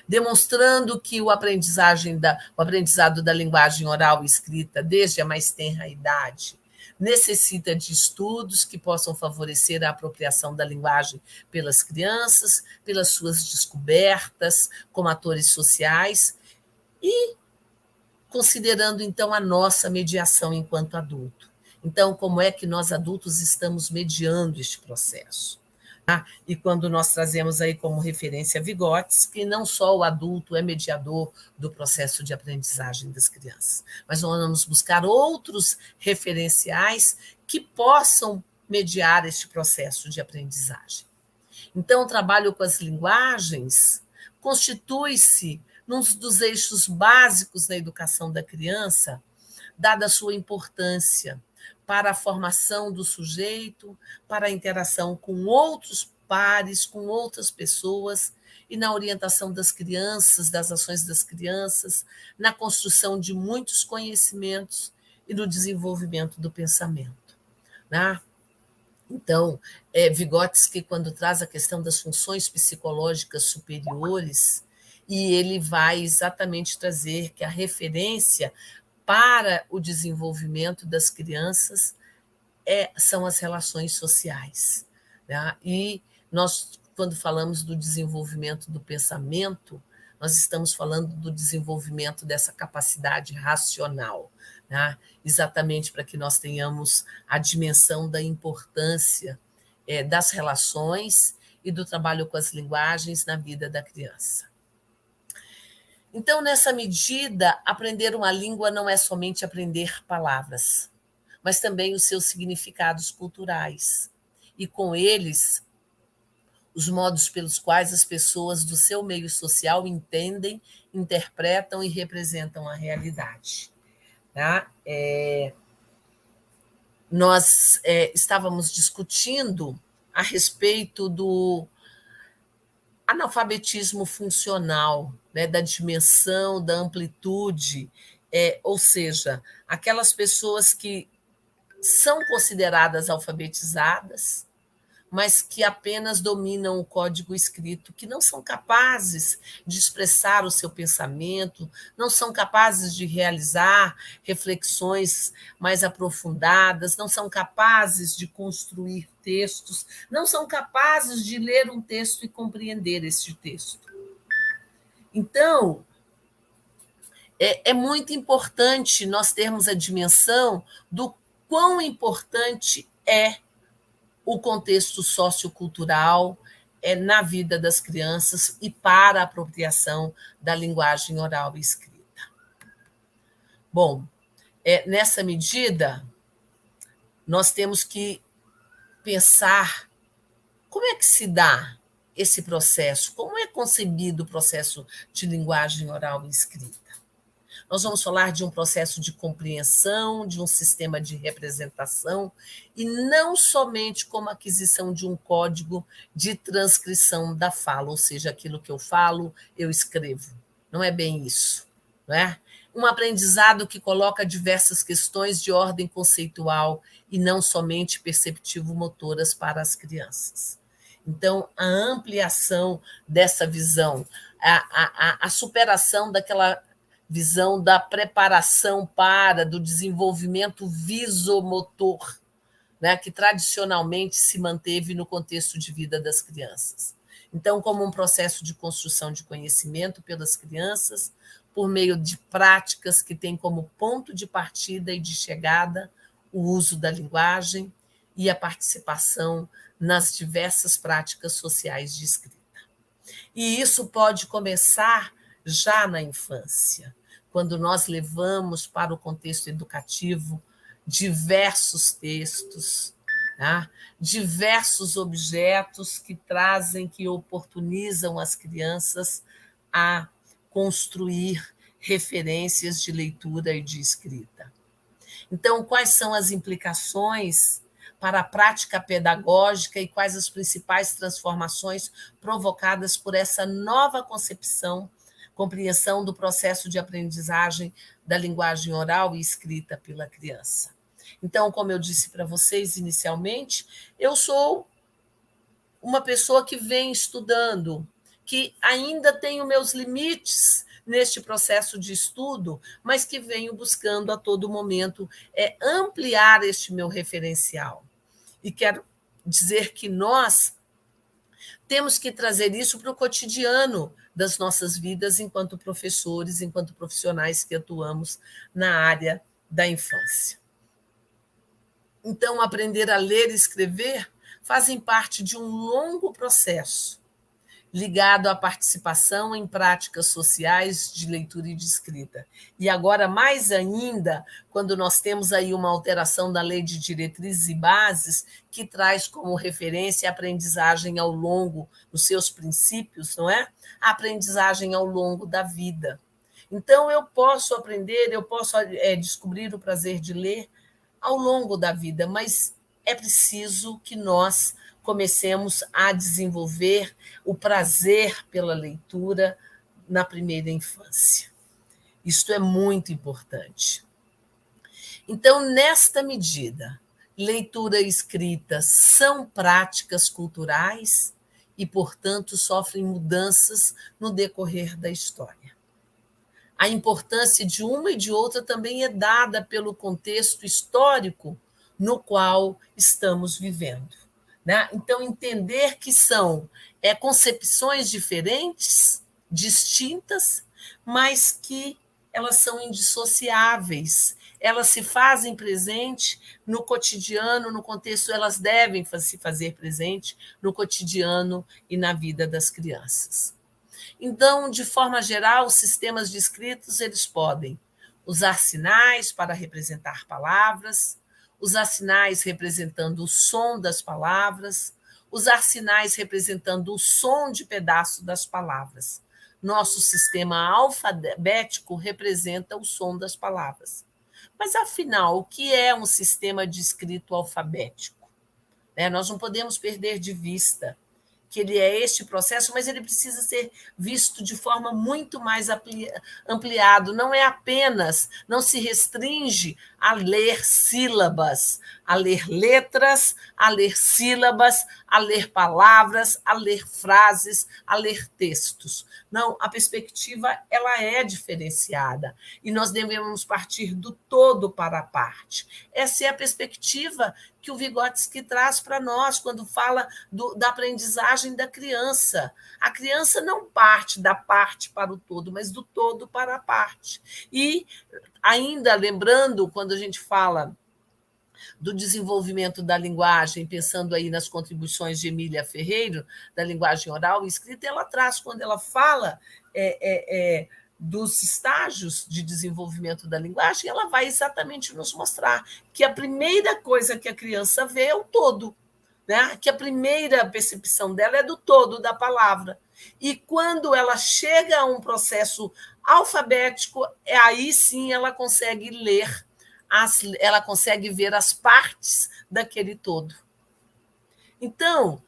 demonstrando que o aprendizado da linguagem oral e escrita, desde a mais tenra idade, necessita de estudos que possam favorecer a apropriação da linguagem pelas crianças, pelas suas descobertas como atores sociais e considerando, então, a nossa mediação enquanto adulto. Então, como é que nós, adultos, estamos mediando este processo? E quando nós trazemos aí como referência Vygotsky, não só o adulto é mediador do processo de aprendizagem das crianças, mas nós vamos buscar outros referenciais que possam mediar este processo de aprendizagem. Então, o trabalho com as linguagens constitui-se num dos eixos básicos da educação da criança, dada a sua importância para a formação do sujeito, para a interação com outros pares, com outras pessoas, e na orientação das crianças, das ações das crianças, na construção de muitos conhecimentos e no desenvolvimento do pensamento. Né? Então, Vygotsky, quando traz a questão das funções psicológicas superiores, e ele vai exatamente trazer que a referência para o desenvolvimento das crianças são as relações sociais. Né? E nós, quando falamos do desenvolvimento do pensamento, nós estamos falando do desenvolvimento dessa capacidade racional, né? Exatamente para que nós tenhamos a dimensão da importância das relações e do trabalho com as linguagens na vida da criança. Então, nessa medida, aprender uma língua não é somente aprender palavras, mas também os seus significados culturais, e com eles, os modos pelos quais as pessoas do seu meio social entendem, interpretam e representam a realidade. Tá? Nós estávamos discutindo a respeito do analfabetismo funcional, né, da dimensão, da amplitude, ou seja, aquelas pessoas que são consideradas alfabetizadas, mas que apenas dominam o código escrito, que não são capazes de expressar o seu pensamento, não são capazes de realizar reflexões mais aprofundadas, não são capazes de construir textos, não são capazes de ler um texto e compreender este texto. Então, é muito importante nós termos a dimensão do quão importante é o contexto sociocultural na vida das crianças e para a apropriação da linguagem oral e escrita. Bom, nessa medida, nós temos que pensar como é que se dá esse processo, como é concebido o processo de linguagem oral e escrita. Nós vamos falar de um processo de compreensão, de um sistema de representação, e não somente como aquisição de um código de transcrição da fala, ou seja, aquilo que eu falo, eu escrevo. Não é bem isso. Não é? Um aprendizado que coloca diversas questões de ordem conceitual e não somente perceptivo-motoras para as crianças. Então, a ampliação dessa visão, a superação daquela visão da preparação do desenvolvimento visomotor, né, que tradicionalmente se manteve no contexto de vida das crianças. Então, como um processo de construção de conhecimento pelas crianças, por meio de práticas que têm como ponto de partida e de chegada o uso da linguagem e a participação nas diversas práticas sociais de escrita. E isso pode começar já na infância, quando nós levamos para o contexto educativo diversos textos, tá? Diversos objetos que trazem, que oportunizam as crianças a construir referências de leitura e de escrita. Então, quais são as implicações para a prática pedagógica e quais as principais transformações provocadas por essa nova compreensão do processo de aprendizagem da linguagem oral e escrita pela criança? Então, como eu disse para vocês inicialmente, eu sou uma pessoa que vem estudando, que ainda tenho meus limites neste processo de estudo, mas que venho buscando a todo momento ampliar este meu referencial. E quero dizer que nós temos que trazer isso para o cotidiano das nossas vidas enquanto professores, enquanto profissionais que atuamos na área da infância. Então, aprender a ler e escrever fazem parte de um longo processo ligado à participação em práticas sociais de leitura e de escrita. E agora, mais ainda, quando nós temos aí uma alteração da Lei de Diretrizes e Bases, que traz como referência a aprendizagem ao longo, nos seus princípios, não é? A aprendizagem ao longo da vida. Então, eu posso aprender, eu posso descobrir o prazer de ler ao longo da vida, mas é preciso que nós comecemos a desenvolver o prazer pela leitura na primeira infância. Isto é muito importante. Então, nesta medida, leitura e escrita são práticas culturais e, portanto, sofrem mudanças no decorrer da história. A importância de uma e de outra também é dada pelo contexto histórico no qual estamos vivendo. Né? Então, entender que são concepções diferentes, distintas, mas que elas são indissociáveis, elas se fazem presente no cotidiano, no contexto, elas devem se fazer presente no cotidiano e na vida das crianças. Então, de forma geral, os sistemas de escritos eles podem usar sinais para representar palavras, usar sinais representando o som das palavras, usar sinais representando o som de pedaço das palavras. Nosso sistema alfabético representa o som das palavras. Mas, afinal, o que é um sistema de escrito alfabético? Nós não podemos perder de vista que ele é este processo, mas ele precisa ser visto de forma muito mais ampliado. Não é apenas, não se restringe a ler sílabas, a ler letras, a ler sílabas, a ler palavras, a ler frases, a ler textos. Não, a perspectiva ela é diferenciada e nós devemos partir do todo para a parte. Essa é a perspectiva que o Vygotsky traz para nós quando fala da aprendizagem da criança. A criança não parte da parte para o todo, mas do todo para a parte. E ainda lembrando, quando a gente fala do desenvolvimento da linguagem, pensando aí nas contribuições de Emília Ferreiro, da linguagem oral e escrita, ela traz, quando ela fala dos estágios de desenvolvimento da linguagem, ela vai exatamente nos mostrar que a primeira coisa que a criança vê é o todo, né? Que a primeira percepção dela é do todo da palavra. E quando ela chega a um processo alfabético, aí sim ela consegue ler, ela consegue ver as partes daquele todo. Então,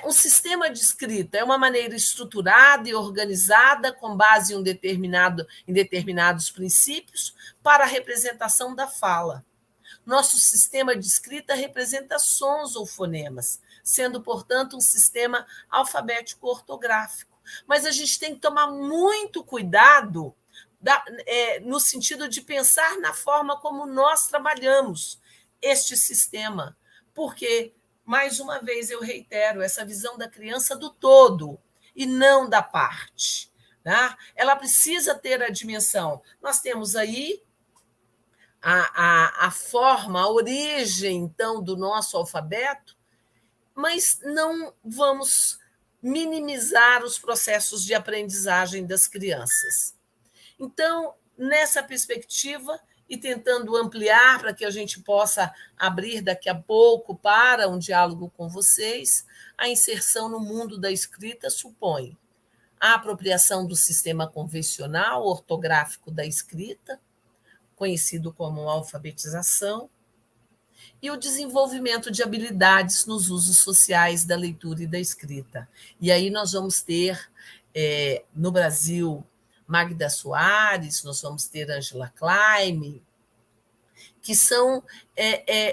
um sistema de escrita é uma maneira estruturada e organizada com base em determinados princípios para a representação da fala. Nosso sistema de escrita representa sons ou fonemas, sendo, portanto, um sistema alfabético ortográfico. Mas a gente tem que tomar muito cuidado no sentido de pensar na forma como nós trabalhamos este sistema, porque, mais uma vez, eu reitero, essa visão da criança do todo e não da parte. Tá? Ela precisa ter a dimensão. Nós temos aí a forma, a origem, então, do nosso alfabeto, mas não vamos minimizar os processos de aprendizagem das crianças. Então, nessa perspectiva, e tentando ampliar para que a gente possa abrir daqui a pouco para um diálogo com vocês, a inserção no mundo da escrita supõe a apropriação do sistema convencional ortográfico da escrita, conhecido como alfabetização, e o desenvolvimento de habilidades nos usos sociais da leitura e da escrita. E aí nós vamos ter, no Brasil, Magda Soares, nós vamos ter Angela Klein, que são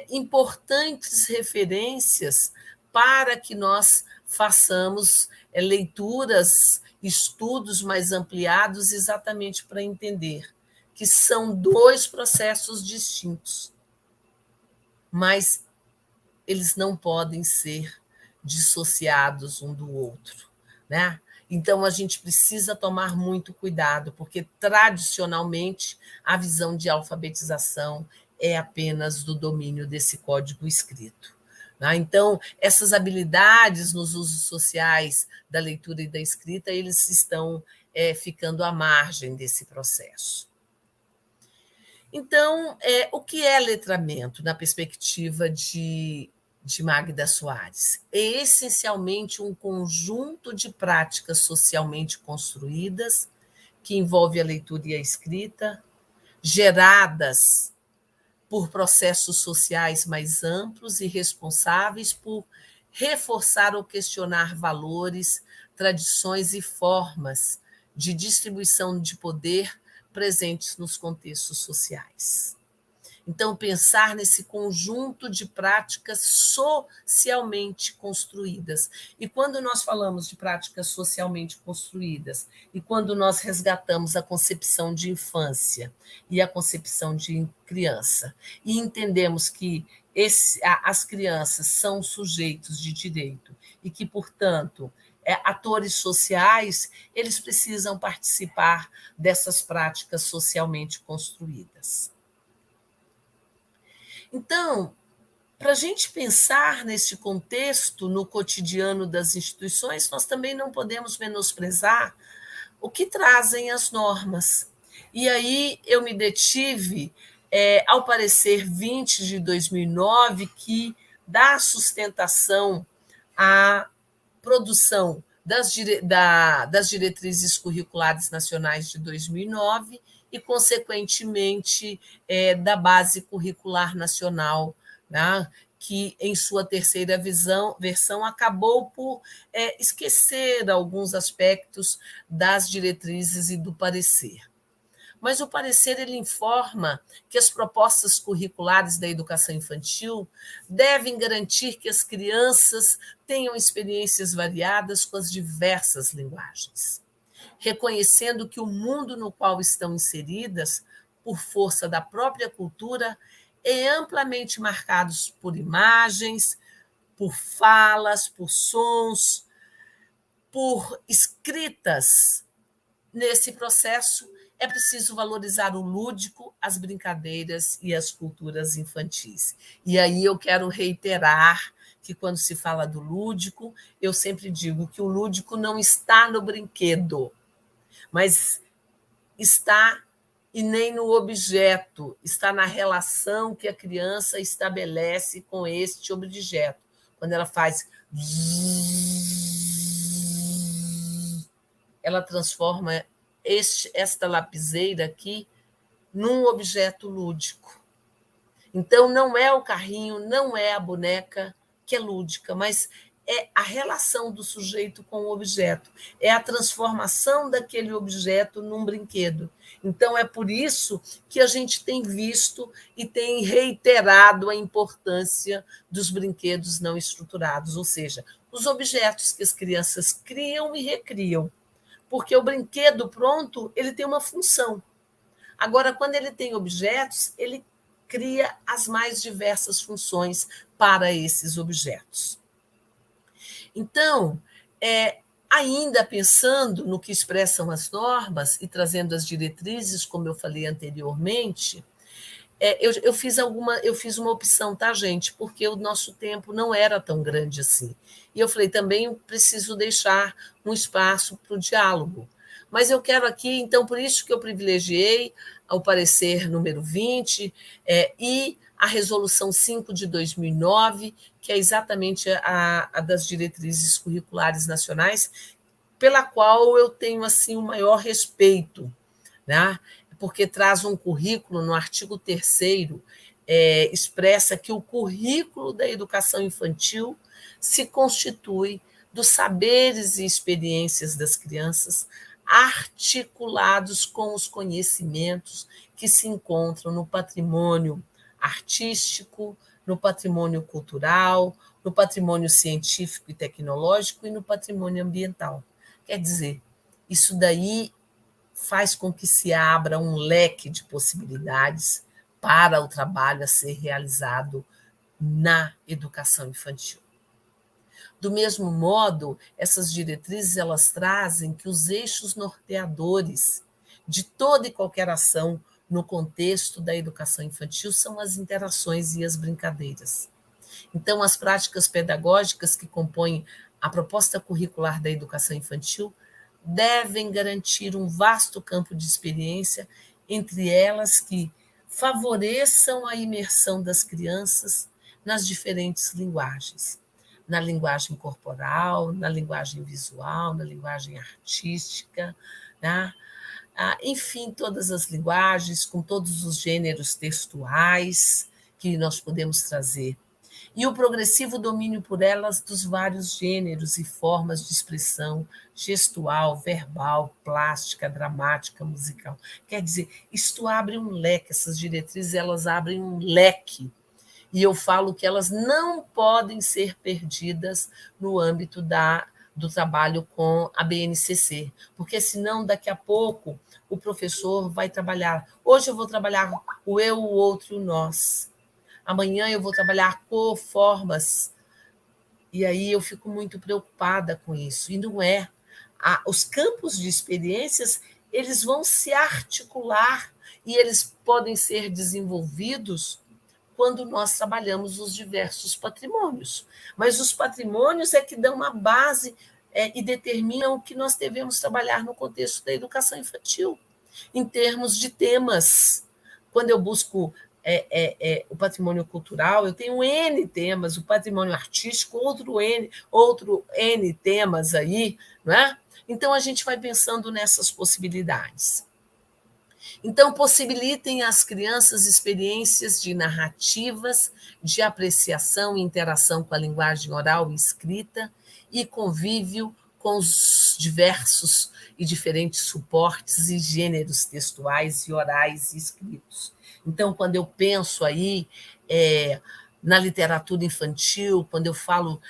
importantes referências para que nós façamos leituras, estudos mais ampliados, exatamente para entender que são dois processos distintos, mas eles não podem ser dissociados um do outro, né? Então, a gente precisa tomar muito cuidado, porque, tradicionalmente, a visão de alfabetização é apenas do domínio desse código escrito. né? Então, essas habilidades nos usos sociais da leitura e da escrita, eles estão ficando à margem desse processo. Então, o que é letramento na perspectiva de Magda Soares? É essencialmente um conjunto de práticas socialmente construídas que envolve a leitura e a escrita, geradas por processos sociais mais amplos e responsáveis por reforçar ou questionar valores, tradições e formas de distribuição de poder presentes nos contextos sociais. Então, pensar nesse conjunto de práticas socialmente construídas. E quando nós falamos de práticas socialmente construídas, e quando nós resgatamos a concepção de infância e a concepção de criança, e entendemos que as crianças são sujeitos de direito e que, portanto, atores sociais, eles precisam participar dessas práticas socialmente construídas. Então, para a gente pensar nesse contexto, no cotidiano das instituições, nós também não podemos menosprezar o que trazem as normas. E aí eu me detive ao parecer 20 de 2009, que dá sustentação à produção das diretrizes curriculares nacionais de 2009 e, consequentemente, da Base Curricular Nacional, né, que, em sua terceira versão, acabou por esquecer alguns aspectos das diretrizes e do parecer. Mas o parecer ele informa que as propostas curriculares da educação infantil devem garantir que as crianças tenham experiências variadas com as diversas linguagens, reconhecendo que o mundo no qual estão inseridas, por força da própria cultura, é amplamente marcado por imagens, por falas, por sons, por escritas. Nesse processo, é preciso valorizar o lúdico, as brincadeiras e as culturas infantis. E aí eu quero reiterar que, quando se fala do lúdico, eu sempre digo que o lúdico não está no brinquedo, mas está, e nem no objeto, está na relação que a criança estabelece com este objeto. Quando ela faz, ela transforma esta lapiseira aqui num objeto lúdico. Então, não é o carrinho, não é a boneca que é lúdica, mas é a relação do sujeito com o objeto, é a transformação daquele objeto num brinquedo. Então, é por isso que a gente tem visto e tem reiterado a importância dos brinquedos não estruturados, ou seja, os objetos que as crianças criam e recriam. Porque o brinquedo pronto, ele tem uma função. Agora, quando ele tem objetos, ele cria as mais diversas funções para esses objetos. Então, ainda pensando no que expressam as normas e trazendo as diretrizes, como eu falei anteriormente, eu fiz uma opção, tá, gente? Porque o nosso tempo não era tão grande assim. E eu falei, também preciso deixar um espaço para o diálogo. Mas eu quero aqui, então, por isso que eu privilegiei o parecer número 20 e a resolução 5 de 2009, que é exatamente a das diretrizes curriculares nacionais, pela qual eu tenho assim o maior respeito, né? Porque traz um currículo, no artigo 3º, expressa que o currículo da educação infantil se constitui dos saberes e experiências das crianças articulados com os conhecimentos que se encontram no patrimônio artístico, no patrimônio cultural, no patrimônio científico e tecnológico e no patrimônio ambiental. Quer dizer, isso daí faz com que se abra um leque de possibilidades para o trabalho a ser realizado na educação infantil. Do mesmo modo, essas diretrizes elas trazem que os eixos norteadores de toda e qualquer ação no contexto da educação infantil são as interações e as brincadeiras. Então, as práticas pedagógicas que compõem a proposta curricular da educação infantil devem garantir um vasto campo de experiência, entre elas que favoreçam a imersão das crianças nas diferentes linguagens, na linguagem corporal, na linguagem visual, na linguagem artística, né? Enfim, todas as linguagens, com todos os gêneros textuais que nós podemos trazer. E o progressivo domínio por elas dos vários gêneros e formas de expressão gestual, verbal, plástica, dramática, musical. Quer dizer, isto abre um leque, essas diretrizes elas abrem um leque. E eu falo que elas não podem ser perdidas no âmbito do trabalho com a BNCC, porque senão daqui a pouco o professor vai trabalhar. Hoje eu vou trabalhar o eu, o outro e o nós. Amanhã eu vou trabalhar coformas. E aí eu fico muito preocupada com isso. E não é. Os campos de experiências, eles vão se articular e eles podem ser desenvolvidos quando nós trabalhamos os diversos patrimônios. Mas os patrimônios é que dão uma base e determinam o que nós devemos trabalhar no contexto da educação infantil, em termos de temas. Quando eu busco o patrimônio cultural, eu tenho N temas, o patrimônio artístico, outro N temas aí, não é? Então, a gente vai pensando nessas possibilidades. Então, possibilitem às crianças experiências de narrativas, de apreciação e interação com a linguagem oral e escrita e convívio com os diversos e diferentes suportes e gêneros textuais e orais e escritos. Então, quando eu penso aí na literatura infantil, quando eu falo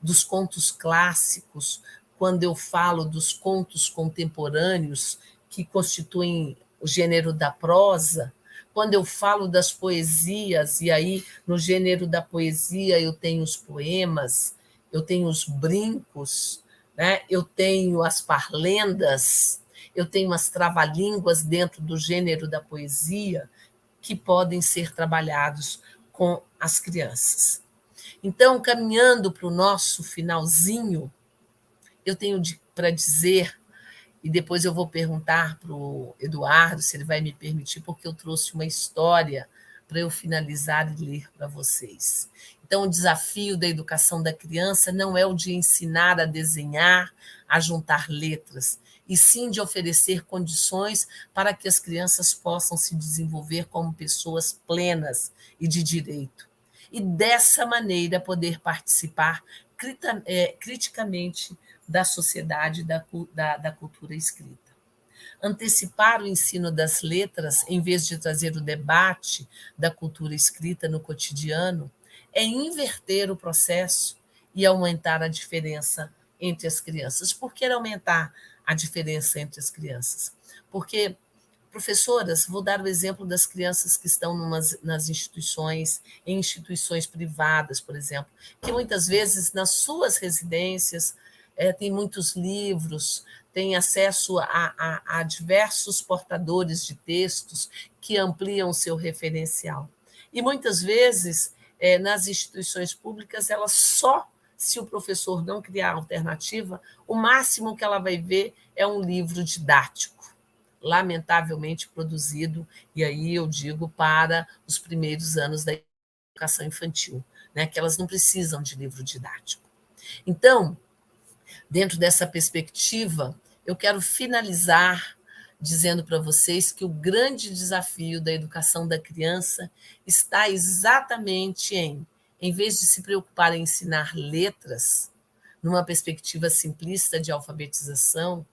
dos contos clássicos, quando eu falo dos contos contemporâneos que constituem o gênero da prosa, quando eu falo das poesias, e aí no gênero da poesia eu tenho os poemas, eu tenho os brincos, né? Eu tenho as parlendas, eu tenho as trava-línguas dentro do gênero da poesia que podem ser trabalhados com as crianças. Então, caminhando para o nosso finalzinho, eu tenho para dizer, e depois eu vou perguntar para o Eduardo se ele vai me permitir, porque eu trouxe uma história para eu finalizar e ler para vocês. Então, o desafio da educação da criança não é o de ensinar a desenhar, a juntar letras, e sim de oferecer condições para que as crianças possam se desenvolver como pessoas plenas e de direito. E, dessa maneira, poder participar criticamente da sociedade da cultura escrita. Antecipar o ensino das letras, em vez de trazer o debate da cultura escrita no cotidiano, é inverter o processo e aumentar a diferença entre as crianças. Por que aumentar a diferença entre as crianças? Porque, professoras, vou dar o exemplo das crianças que estão nas instituições, em instituições privadas, por exemplo, que muitas vezes nas suas residências tem muitos livros, tem acesso a diversos portadores de textos que ampliam o seu referencial. E muitas vezes, nas instituições públicas, elas só, se o professor não criar alternativa, o máximo que ela vai ver é um livro didático, lamentavelmente produzido, e aí eu digo para os primeiros anos da educação infantil, né, que elas não precisam de livro didático. Então, dentro dessa perspectiva, eu quero finalizar dizendo para vocês que o grande desafio da educação da criança está exatamente em vez de se preocupar em ensinar letras, numa perspectiva simplista de alfabetização,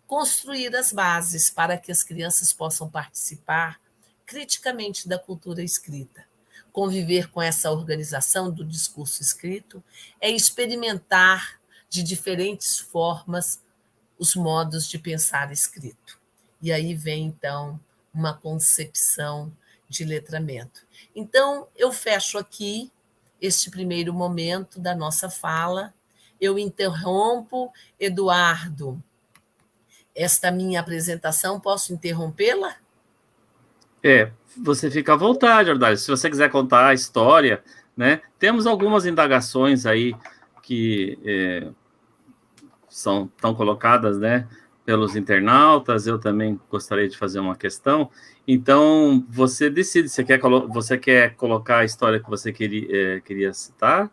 construir as bases para que as crianças possam participar criticamente da cultura escrita. Conviver com essa organização do discurso escrito é experimentar de diferentes formas os modos de pensar escrito. E aí vem, então, uma concepção de letramento. Então, eu fecho aqui este primeiro momento da nossa fala. Eu interrompo, Eduardo, esta minha apresentação, posso interrompê-la? Você fica à vontade, Jordan. Se você quiser contar a história né? Temos algumas indagações aí que estão colocadas, né, pelos internautas. Eu também gostaria de fazer uma questão. Então, você decide, você quer colocar a história que você queria citar?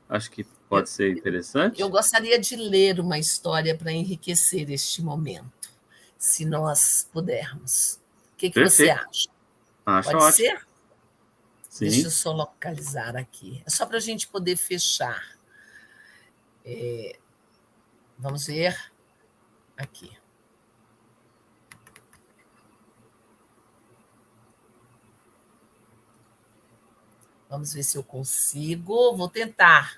Acho que pode ser Eu interessante. gostaria de ler uma história para enriquecer este momento, se nós pudermos. O que você Perfeito. acha? Acho Pode ótimo. ser? Deixa Sim. eu só localizar aqui. É só para a gente poder fechar. Vamos ver aqui. Vamos ver se eu consigo. Vou tentar,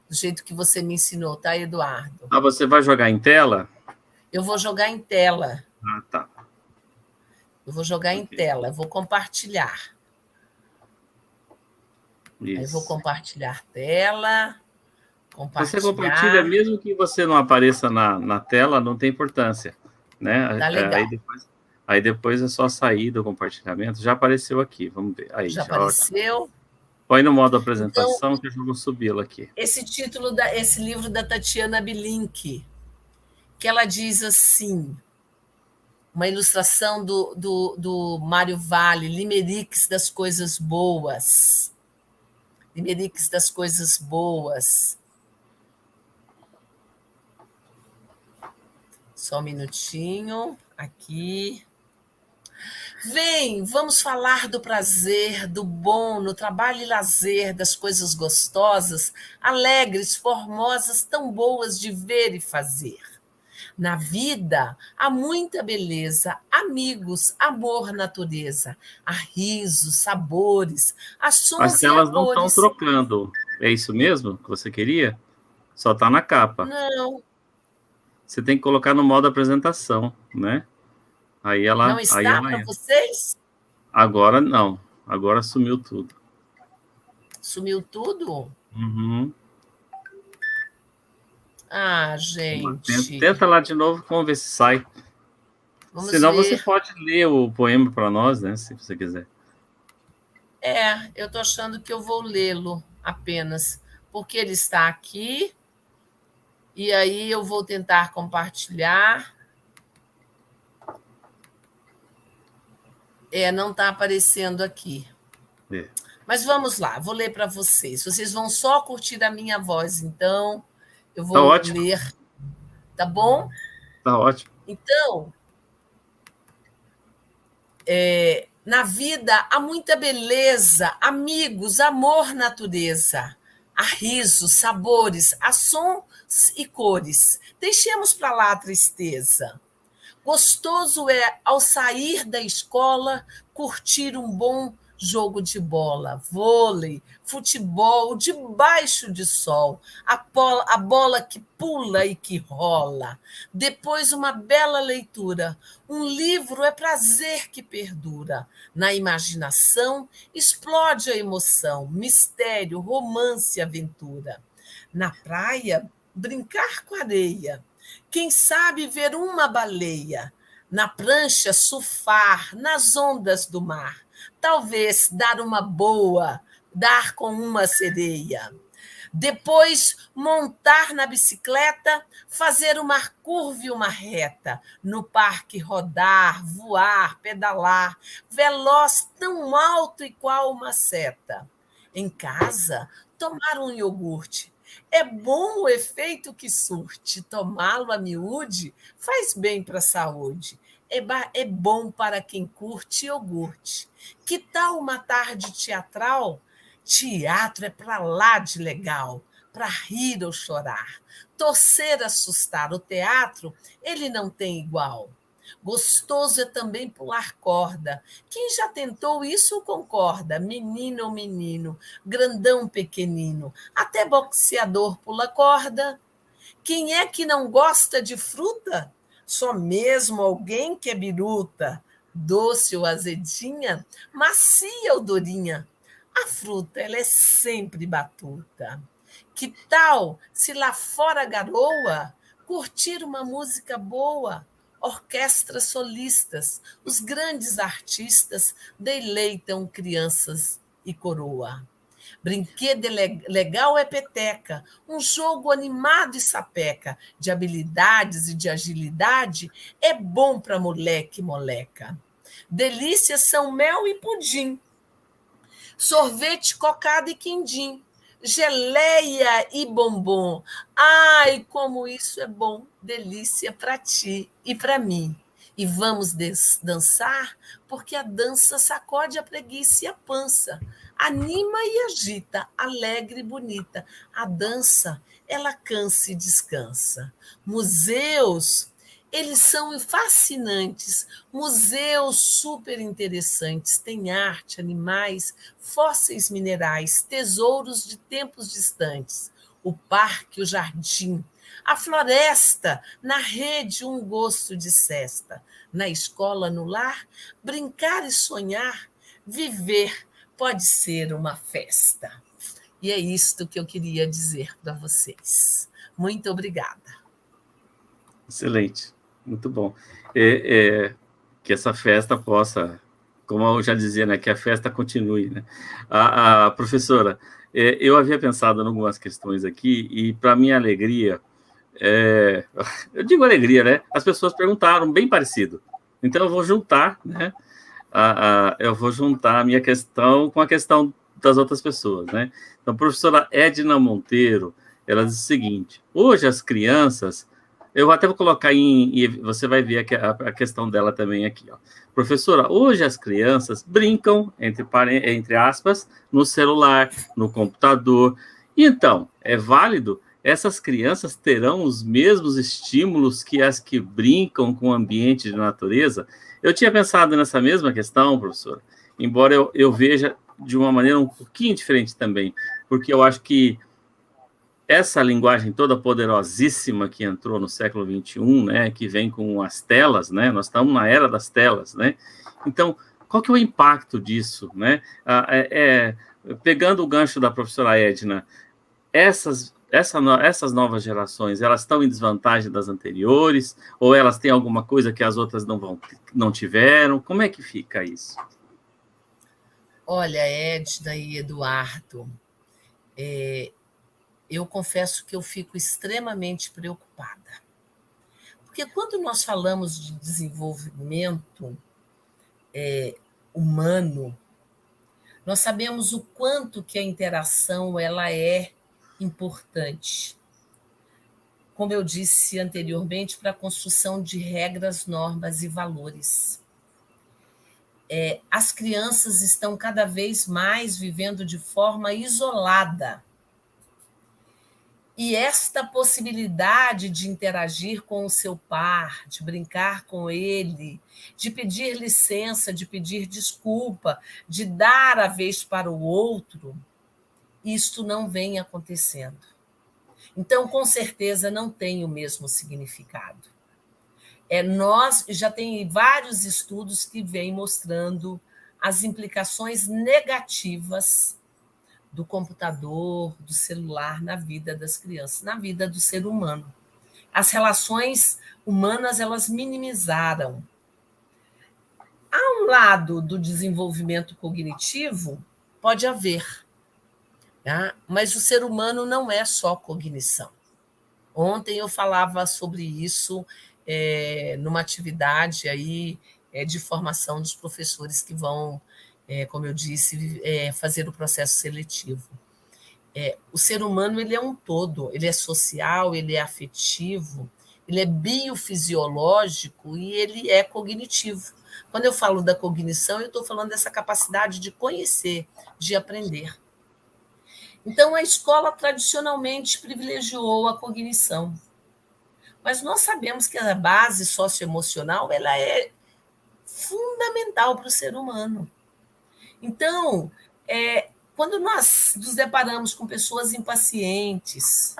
do jeito que você me ensinou, tá, Eduardo? Ah, você vai jogar em tela? Eu vou jogar em tela. Ah, tá. Eu vou jogar em Ok. tela. Eu vou compartilhar. Aí eu vou Isso. compartilhar tela. Você compartilha, Compartilhar. mesmo que você não apareça na tela, não tem importância, né? Tá legal. Aí depois é só sair do compartilhamento. Já apareceu aqui, vamos ver. Aí, Já já, ó, já. apareceu. Põe no modo Então, apresentação que eu vou subi-lo aqui. esse livro da Tatiana Bilinque, que ela diz assim, uma ilustração do Mário Vale, Limericks das Coisas Boas. Limericks das Coisas Boas. Só um minutinho, aqui. Vem, vamos falar do prazer, do bom, no trabalho e lazer, das coisas gostosas, alegres, formosas, tão boas de ver e fazer. Na vida há muita beleza, amigos, amor, natureza, há risos, sabores, há As sons e há telas não estão cores. trocando. É isso mesmo que você queria? Só está na capa. Não, Você tem que colocar no modo apresentação, né? não Aí está ela para entra. vocês? Agora não. Agora sumiu tudo. Sumiu tudo? Uhum. Ah, gente, Tenta lá de novo, vamos ver se sai. vamos Senão você ver. pode ler o poema para nós, né? Se você quiser. Eu estou achando que eu vou lê-lo apenas, porque ele está aqui, e aí eu vou tentar compartilhar. Não está aparecendo aqui. É. Mas vamos lá, vou ler para vocês. Vocês vão só curtir a minha voz, então eu Tá vou ótimo, ler, tá bom? tá ótimo. Então, na vida há muita beleza, amigos, amor, natureza. Há risos, sabores, há sons e cores. Deixemos para lá a tristeza. Gostoso é, ao sair da escola, curtir um bom jogo de bola, vôlei, futebol, debaixo de sol, a bola que pula e que rola. Depois, uma bela leitura. Um livro é prazer que perdura. Na imaginação, explode a emoção, mistério, romance, aventura. Na praia, brincar com areia. Quem sabe ver uma baleia, na prancha surfar, nas ondas do mar, talvez dar com uma sereia. Depois, montar na bicicleta, fazer uma curva e uma reta, no parque rodar, voar, pedalar, veloz tão alto e qual uma seta. Em casa, tomar um iogurte. É bom o efeito que surte, tomá-lo a miúde faz bem para a saúde. É bom para quem curte iogurte. Que tal uma tarde teatral? Teatro é para lá de legal, para rir ou chorar. Torcer, assustar. O teatro, ele não tem igual. Gostoso é também pular corda. Quem já tentou isso concorda, menino ou menino, grandão, pequenino, até boxeador pula corda. Quem é que não gosta de fruta? Só mesmo alguém que é biruta, doce ou azedinha, macia ou durinha. A fruta, ela é sempre batuta. Que tal, se lá fora garoa, curtir uma música boa? Orquestras solistas, os grandes artistas deleitam crianças e coroa. Brinquedo legal é peteca, um jogo animado e sapeca, de habilidades e de agilidade, é bom para moleque e moleca. Delícias são mel e pudim, sorvete, cocada e quindim, geleia e bombom. Ai, como isso é bom, delícia para ti e para mim. E vamos dançar, porque a dança sacode a preguiça e a pança, anima e agita, alegre e bonita. A dança, ela cansa e descansa. Museus, eles são fascinantes, museus super interessantes, tem arte, animais, fósseis minerais, tesouros de tempos distantes. O parque, o jardim, a floresta, na rede um gosto de sesta, na escola, no lar, brincar e sonhar, viver pode ser uma festa. E é isto que eu queria dizer para vocês. Muito obrigada. Excelente, muito bom. Que essa festa possa, como eu já dizia, né, que a festa continue, né? A professora, eu havia pensado em algumas questões aqui e, para minha alegria, eu digo alegria, né? As pessoas perguntaram bem parecido. Então eu vou juntar, né? Eu vou juntar a minha questão com a questão das outras pessoas, né? Então, a professora Edna Monteiro, ela diz o seguinte: hoje as crianças, eu até vou colocar e você vai ver a questão dela também aqui, ó. Professora, hoje as crianças brincam, entre aspas, no celular, no computador. E então, é válido? Essas crianças terão os mesmos estímulos que as que brincam com o ambiente de natureza? Eu tinha pensado nessa mesma questão, professora, embora eu veja de uma maneira um pouquinho diferente também, porque eu acho que essa linguagem toda poderosíssima que entrou no século XXI, né, que vem com as telas, né, nós estamos na era das telas, né, então, qual que é o impacto disso, né, pegando o gancho da professora Edna, essas novas gerações, elas estão em desvantagem das anteriores, ou elas têm alguma coisa que as outras não tiveram, como é que fica isso? Olha, Edna e Eduardo, eu confesso que eu fico extremamente preocupada. Porque quando nós falamos de desenvolvimento humano, nós sabemos o quanto que a interação ela é importante. Como eu disse anteriormente, para a construção de regras, normas e valores. As crianças estão cada vez mais vivendo de forma isolada. E esta possibilidade de interagir com o seu par, de brincar com ele, de pedir licença, de pedir desculpa, de dar a vez para o outro, isto não vem acontecendo. Então, com certeza, não tem o mesmo significado. Nós já tem vários estudos que vêm mostrando as implicações negativas do computador, do celular na vida das crianças, na vida do ser humano. As relações humanas, elas minimizaram. Há um lado do desenvolvimento cognitivo, pode haver, tá? Mas o ser humano não é só cognição. Ontem eu falava sobre isso numa atividade aí, de formação dos professores que vão, como eu disse, fazer o processo seletivo. O ser humano ele é um todo, ele é social, ele é afetivo, ele é biofisiológico e ele é cognitivo. Quando eu falo da cognição, eu estou falando dessa capacidade de conhecer, de aprender. Então, a escola tradicionalmente privilegiou a cognição. Mas nós sabemos que a base socioemocional ela é fundamental para o ser humano. Então, quando nós nos deparamos com pessoas impacientes,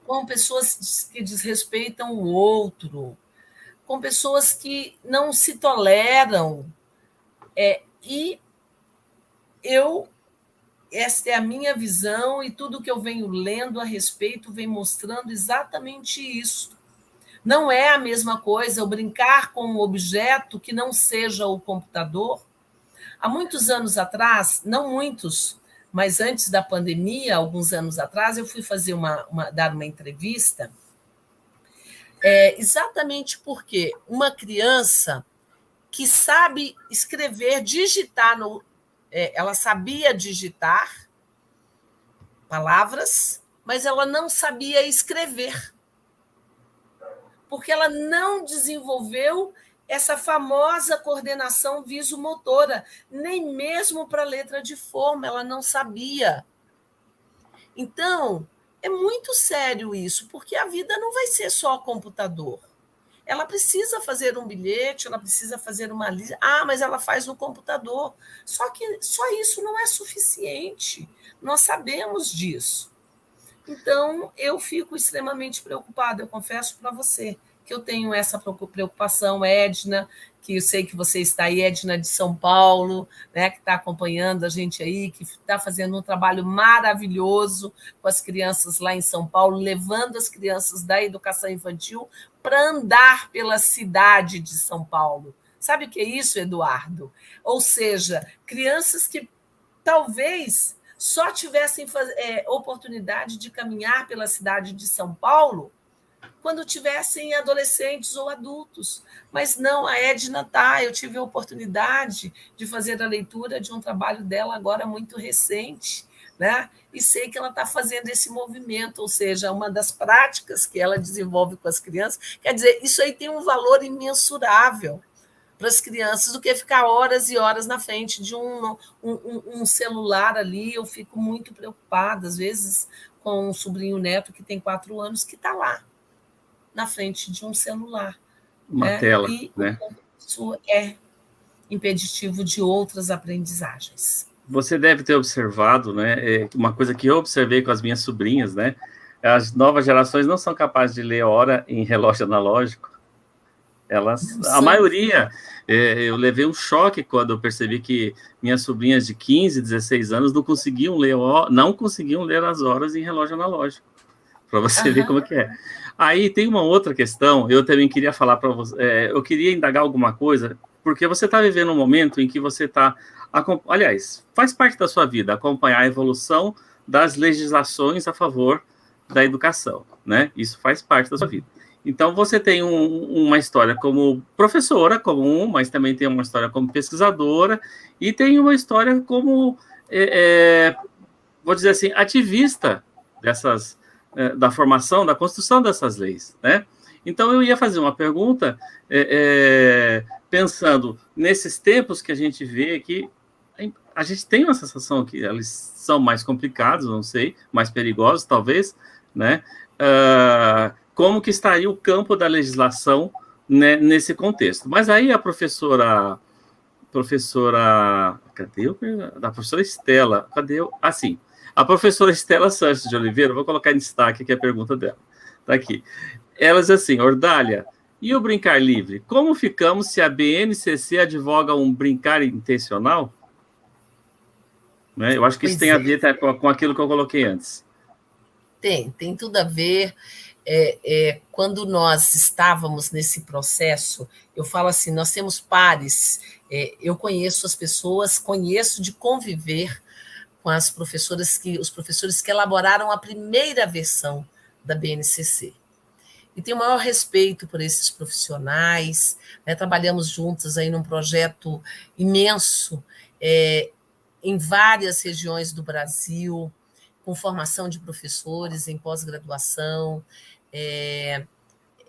com pessoas que desrespeitam o outro, com pessoas que não se toleram, esta é a minha visão e tudo que eu venho lendo a respeito vem mostrando exatamente isso. Não é a mesma coisa eu brincar com um objeto que não seja o computador. Há muitos anos atrás, não muitos, mas antes da pandemia, alguns anos atrás, eu fui fazer dar uma entrevista, exatamente porque uma criança que sabe escrever, digitar, ela sabia digitar palavras, mas ela não sabia escrever, porque ela não desenvolveu essa famosa coordenação visomotora, nem mesmo para a letra de forma, ela não sabia. Então, é muito sério isso, porque a vida não vai ser só computador. Ela precisa fazer um bilhete, ela precisa fazer uma lista. Ah, mas ela faz no computador. Só que só isso não é suficiente. Nós sabemos disso. Então, eu fico extremamente preocupada, eu confesso para você que eu tenho essa preocupação, Edna, que eu sei que você está aí, Edna de São Paulo, né, que está acompanhando a gente aí, que está fazendo um trabalho maravilhoso com as crianças lá em São Paulo, levando as crianças da educação infantil para andar pela cidade de São Paulo. Sabe o que é isso, Eduardo? Ou seja, crianças que talvez só tivessem oportunidade de caminhar pela cidade de São Paulo quando tivessem adolescentes ou adultos. Mas não, a Edna está. Eu tive a oportunidade de fazer a leitura de um trabalho dela agora muito recente, né? E sei que ela está fazendo esse movimento, ou seja, uma das práticas que ela desenvolve com as crianças. Quer dizer, isso aí tem um valor imensurável para as crianças do que ficar horas e horas na frente de um celular ali. Eu fico muito preocupada, às vezes, com um sobrinho neto que tem 4 anos, que está lá, na frente de um celular. Uma tela, e né? Isso é impeditivo de outras aprendizagens. Você deve ter observado, né? Uma coisa que eu observei com as minhas sobrinhas, né? As novas gerações não são capazes de ler hora em relógio analógico. A maioria, eu levei um choque quando eu percebi que minhas sobrinhas de 15, 16 anos não conseguiam ler as horas em relógio analógico, para você ver como que é. Aí tem uma outra questão, eu também queria falar para você, eu queria indagar alguma coisa, porque você está vivendo um momento em que você está, aliás, faz parte da sua vida, acompanhar a evolução das legislações a favor da educação, né? Isso faz parte da sua vida. Então, você tem uma história como professora comum, mas também tem uma história como pesquisadora, e tem uma história como, vou dizer assim, ativista da formação, da construção dessas leis, né? Então, eu ia fazer uma pergunta, pensando nesses tempos que a gente vê que a gente tem uma sensação que eles são mais complicados, não sei, mais perigosos, talvez, né? Como que estaria o campo da legislação, né, nesse contexto. Mas aí a professora, cadê a professora Estela? A professora Estela Sanches de Oliveira, vou colocar em destaque aqui a pergunta dela. Está aqui. Ela diz assim, Ordália, e o brincar livre? Como ficamos se a BNCC advoga um brincar intencional? Né? Eu acho que isso tem a ver com aquilo que eu coloquei antes. Tem tudo a ver. Quando nós estávamos nesse processo, eu falo assim, nós temos pares, eu conheço as pessoas, conheço de conviver com os professores que elaboraram a primeira versão da BNCC. E tenho o maior respeito por esses profissionais, né? Trabalhamos juntos aí num projeto imenso em várias regiões do Brasil, com formação de professores em pós-graduação,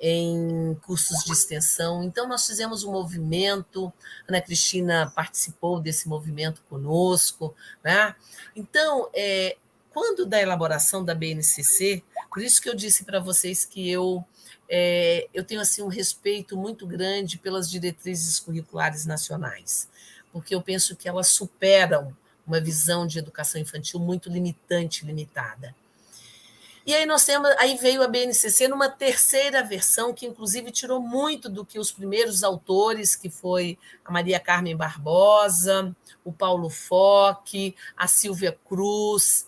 em cursos de extensão. Então, nós fizemos um movimento, a Ana Cristina participou desse movimento conosco, né? Então, quando da elaboração da BNCC, por isso que eu disse para vocês que eu tenho assim, um respeito muito grande pelas diretrizes curriculares nacionais, porque eu penso que elas superam uma visão de educação infantil muito limitante, limitada. E aí veio a BNCC numa terceira versão, que inclusive tirou muito do que os primeiros autores, que foi a Maria Carmen Barbosa, o Paulo Foch, a Silvia Cruz,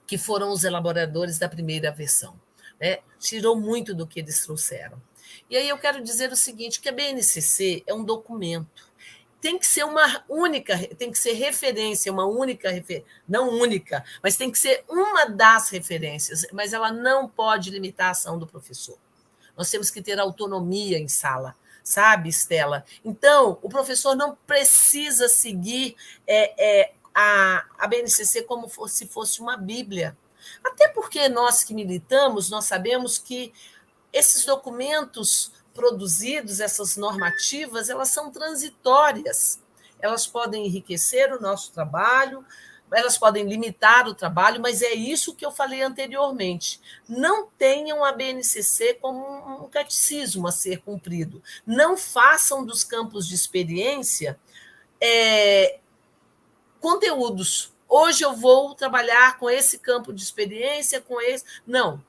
que foram os elaboradores da primeira versão, né? Tirou muito do que eles trouxeram. E aí eu quero dizer o seguinte, que a BNCC é um documento, tem que ser uma única, tem que ser referência, uma única referência, não única, mas tem que ser uma das referências, mas ela não pode limitar a ação do professor. Nós temos que ter autonomia em sala, sabe, Estela? Então, o professor não precisa seguir a BNCC como se fosse uma Bíblia. Até porque nós que militamos, nós sabemos que esses documentos produzidos, essas normativas, elas são transitórias. Elas podem enriquecer o nosso trabalho, elas podem limitar o trabalho, mas é isso que eu falei anteriormente. Não tenham a BNCC como um catecismo a ser cumprido. Não façam dos campos de experiência conteúdos. Hoje eu vou trabalhar com esse campo de experiência, com esse... Não.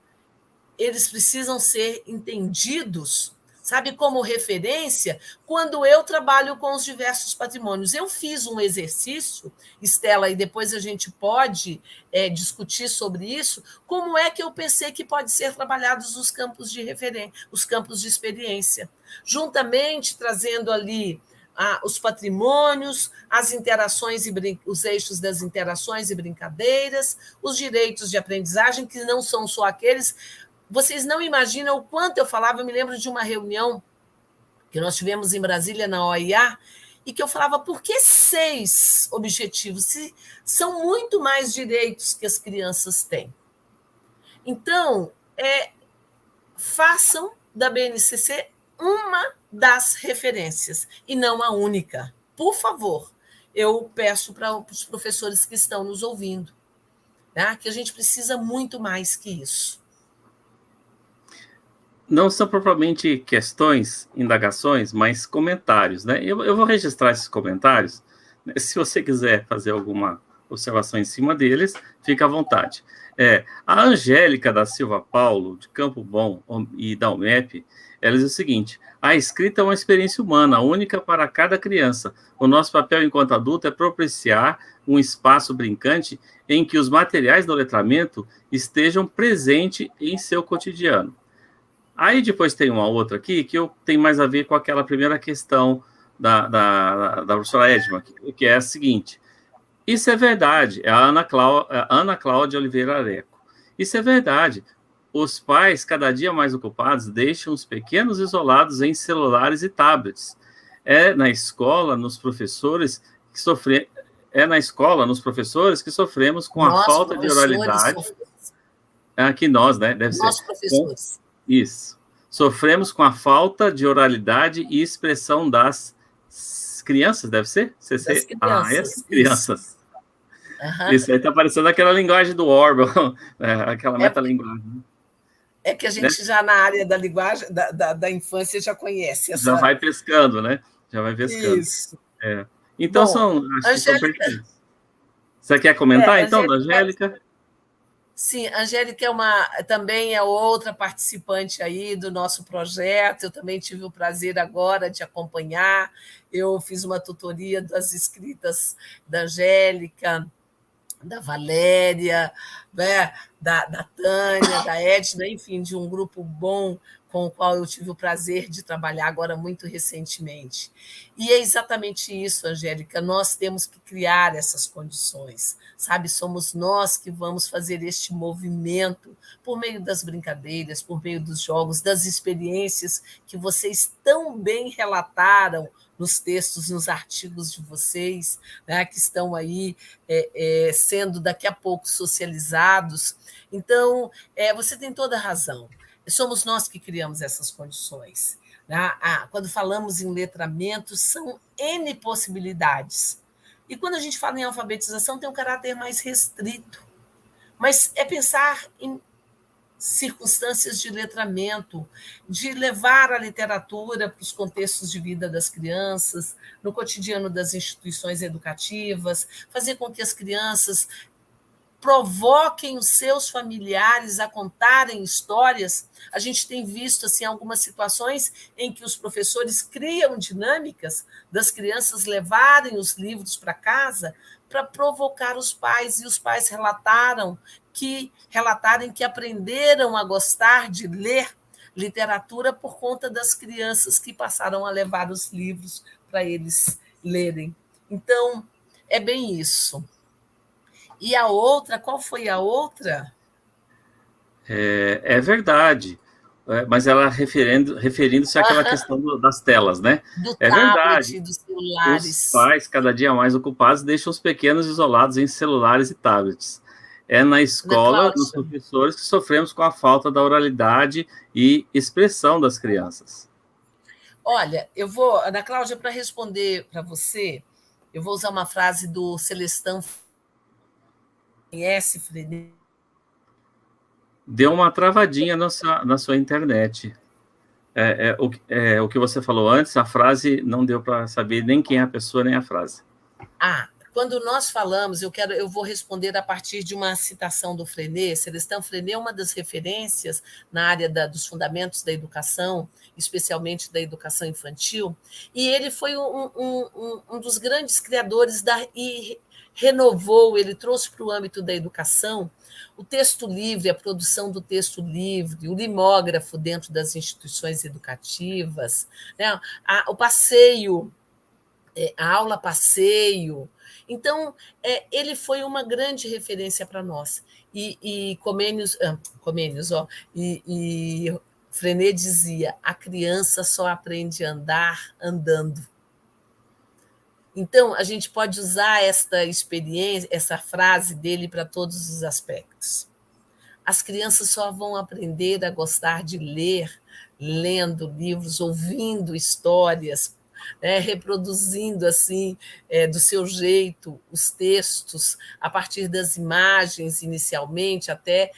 Eles precisam ser entendidos, sabe, como referência, quando eu trabalho com os diversos patrimônios. Eu fiz um exercício, Estela, e depois a gente pode discutir sobre isso, como é que eu pensei que pode ser trabalhados os campos de referência, os campos de experiência, juntamente trazendo ali os patrimônios, as interações os eixos das interações e brincadeiras, os direitos de aprendizagem, que não são só aqueles. Vocês não imaginam o quanto eu falava. Eu me lembro de uma reunião que nós tivemos em Brasília, na OIA, e que eu falava, por que 6 objetivos? Se são muito mais direitos que as crianças têm. Então, façam da BNCC uma das referências, e não a única. Por favor, eu peço para os professores que estão nos ouvindo, né, que a gente precisa muito mais que isso. Não são propriamente questões, indagações, mas comentários, né? Eu vou registrar esses comentários. Se você quiser fazer alguma observação em cima deles, fica à vontade. A Angélica da Silva Paulo, de Campo Bom e da UMEP, ela diz o seguinte: a escrita é uma experiência humana, única para cada criança. O nosso papel enquanto adulto é propiciar um espaço brincante em que os materiais do letramento estejam presentes em seu cotidiano. Aí depois tem uma outra aqui que tem mais a ver com aquela primeira questão da professora Edma, que é a seguinte: isso é verdade, é a Ana Cláudia Oliveira Areco. Isso é verdade. Os pais, cada dia mais ocupados, deixam os pequenos isolados em celulares e tablets. Na escola, nos professores que sofremos com a falta de oralidade. Aqui nós, né? Deve ser. Nós, professores. Isso. Sofremos com a falta de oralidade e expressão das crianças, deve ser? Das crianças. Crianças. Uhum. Isso aí está parecendo aquela linguagem do Orwell, aquela metalinguagem. É que a gente já na área da linguagem, da infância, já conhece. Já vai pescando, né? Já vai pescando. Isso. Então, bom, são pertinentes. Você quer comentar, então, da Angélica? Sim, a Angélica também é outra participante aí do nosso projeto. Eu também tive o prazer agora de acompanhar. Eu fiz uma tutoria das escritas da Angélica, da Valéria, né, da Tânia, da Edna, enfim, de um grupo bom com o qual eu tive o prazer de trabalhar agora muito recentemente. E é exatamente isso, Angélica, nós temos que criar essas condições, sabe? Somos nós que vamos fazer este movimento por meio das brincadeiras, por meio dos jogos, das experiências que vocês tão bem relataram nos textos, nos artigos de vocês, né, que estão aí sendo daqui a pouco socializados. Então, você tem toda a razão. Somos nós que criamos essas condições. Quando falamos em letramento, são N possibilidades. E quando a gente fala em alfabetização, tem um caráter mais restrito. Mas é pensar em circunstâncias de letramento, de levar a literatura para os contextos de vida das crianças, no cotidiano das instituições educativas, fazer com que as crianças provoquem os seus familiares a contarem histórias. A gente tem visto assim, algumas situações em que os professores criam dinâmicas das crianças levarem os livros para casa para provocar os pais, e os pais relatarem que aprenderam a gostar de ler literatura por conta das crianças que passaram a levar os livros para eles lerem. Então, é bem isso. E a outra, qual foi a outra? É verdade. Mas ela referindo-se àquela questão das telas, né? Do É verdade. tablet, dos Os celulares. pais, cada dia mais ocupados, deixam os pequenos isolados em celulares e tablets. É na Ana escola, nos Cláudia, professores, que sofremos com a falta da oralidade e expressão das crianças. olha, Ana Cláudia, para responder para você, eu vou usar uma frase do Celestão. Conhece, Freire? Deu uma travadinha na sua internet. O que você falou antes, a frase não deu para saber nem quem é a pessoa, nem a frase. Quando nós falamos, eu vou responder a partir de uma citação do Freinet. Celestão Freinet é uma das referências na área dos fundamentos da educação, especialmente da educação infantil, e ele foi um dos grandes criadores e renovou, ele trouxe para o âmbito da educação o texto livre, a produção do texto livre, o limógrafo dentro das instituições educativas, né? O passeio, a aula passeio. Então, ele foi uma grande referência para nós. E Comênios, Freinet dizia: a criança só aprende a andar andando. Então, a gente pode usar esta experiência, essa frase dele para todos os aspectos. As crianças só vão aprender a gostar de ler, lendo livros, ouvindo histórias, reproduzindo assim, do seu jeito, os textos, a partir das imagens, inicialmente, até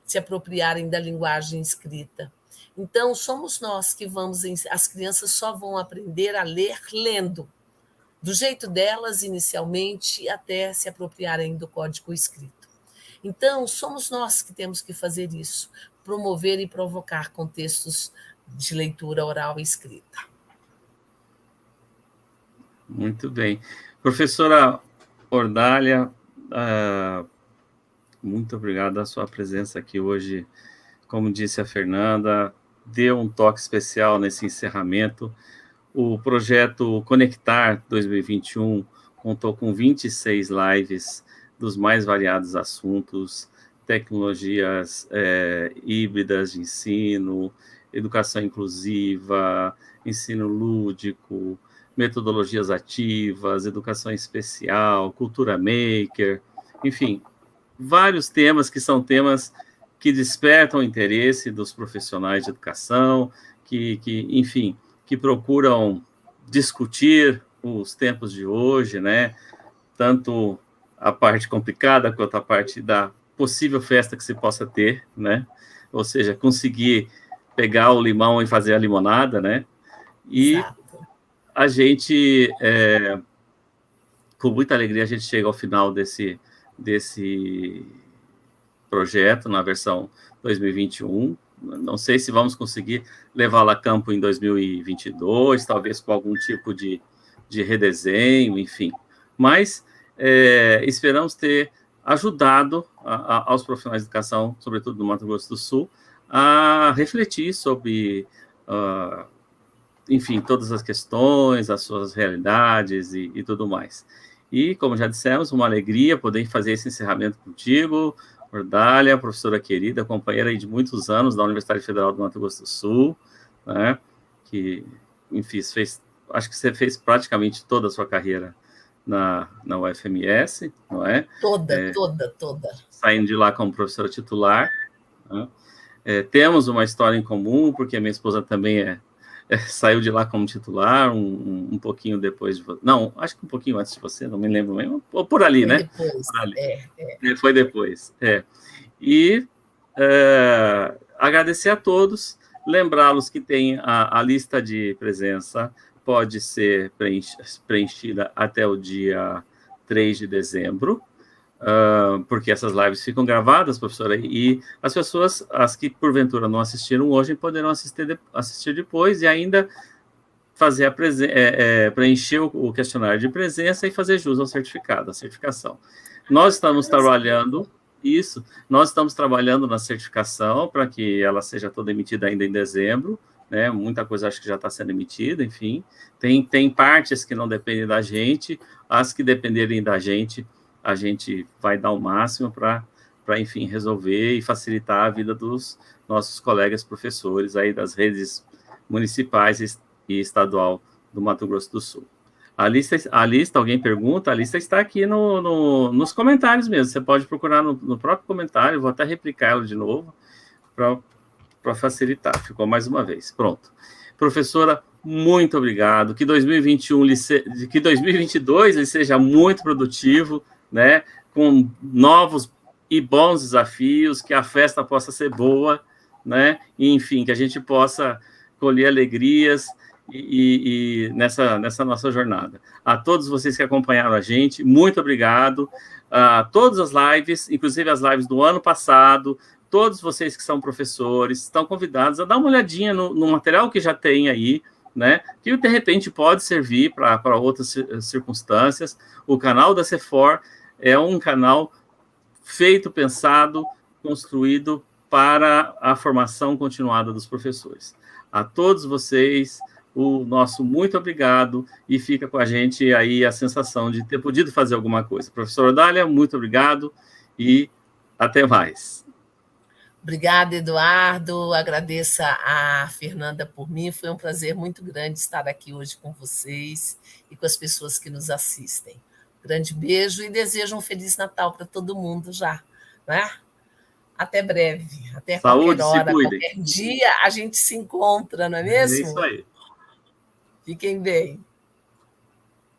se apropriarem da linguagem escrita. Então, somos nós que as crianças só vão aprender a ler lendo, do jeito delas, inicialmente, até se apropriarem do código escrito. Então, somos nós que temos que fazer isso, promover e provocar contextos de leitura oral e escrita. Muito bem. Professora Ordália, muito obrigado pela sua presença aqui hoje. Como disse a Fernanda, deu um toque especial nesse encerramento. O projeto Conectar 2021 contou com 26 lives dos mais variados assuntos, tecnologias híbridas de ensino, educação inclusiva, ensino lúdico, metodologias ativas, educação especial, cultura maker, enfim, vários temas que são temas que despertam o interesse dos profissionais de educação, enfim, que procuram discutir os tempos de hoje, né? Tanto a parte complicada quanto a parte da possível festa que se possa ter, né? Ou seja, conseguir pegar o limão e fazer a limonada, né? E exato. A gente, com muita alegria, a gente chega ao final desse projeto na versão 2021. Não sei se vamos conseguir levá-la a campo em 2022, talvez com algum tipo de redesenho, enfim. Mas esperamos ter ajudado aos profissionais de educação, sobretudo do Mato Grosso do Sul, a refletir sobre, enfim, todas as questões, as suas realidades e tudo mais. E, como já dissemos, uma alegria poder fazer esse encerramento contigo, Ordália, professora querida, companheira de muitos anos da Universidade Federal do Mato Grosso do Sul, né, que, enfim, acho que você fez praticamente toda a sua carreira na UFMS, não é? Toda. Saindo de lá como professora titular. Né? Temos uma história em comum, porque a minha esposa também saiu de lá como titular um pouquinho depois de você. Não, acho que um pouquinho antes de você, não me lembro mesmo. Ou por ali, foi, né? Depois, por ali. Foi depois. E agradecer a todos, lembrá-los que tem a lista de presença, pode ser preenchida até o dia 3 de dezembro, porque essas lives ficam gravadas, professora, e as pessoas, as que porventura não assistiram hoje, poderão assistir depois e ainda fazer preencher o questionário de presença e fazer jus ao certificado, a certificação. Nós estamos trabalhando nós estamos trabalhando na certificação para que ela seja toda emitida ainda em dezembro, né? Muita coisa acho que já está sendo emitida, enfim. Tem partes que não dependem da gente, as que dependerem da gente, a gente vai dar o máximo para, enfim, resolver e facilitar a vida dos nossos colegas professores aí das redes municipais e estadual do Mato Grosso do Sul. A lista, alguém pergunta, a lista está aqui nos comentários mesmo, você pode procurar no próprio comentário, vou até replicar ela de novo, para facilitar, ficou mais uma vez, pronto. Professora, muito obrigado, que 2022 ele seja muito produtivo, né, com novos e bons desafios, que a festa possa ser boa, né, e, enfim, que a gente possa colher alegrias e nessa nossa jornada. A todos vocês que acompanharam a gente, muito obrigado. A todas as lives, inclusive as lives do ano passado, todos vocês que são professores, estão convidados a dar uma olhadinha no material que já tem aí, né, que de repente pode servir para outras circunstâncias. O canal da CEFOR é um canal feito, pensado, construído para a formação continuada dos professores. A todos vocês, o nosso muito obrigado, e fica com a gente aí a sensação de ter podido fazer alguma coisa. Professora Odália, muito obrigado e até mais. Obrigada, Eduardo. Agradeço a Fernanda por mim. Foi um prazer muito grande estar aqui hoje com vocês e com as pessoas que nos assistem. Grande beijo e desejo um Feliz Natal para todo mundo já, né? Até breve, até Saúde, qualquer hora, se cuidem. qualquer dia a gente se encontra, não é mesmo? É isso aí. Fiquem bem.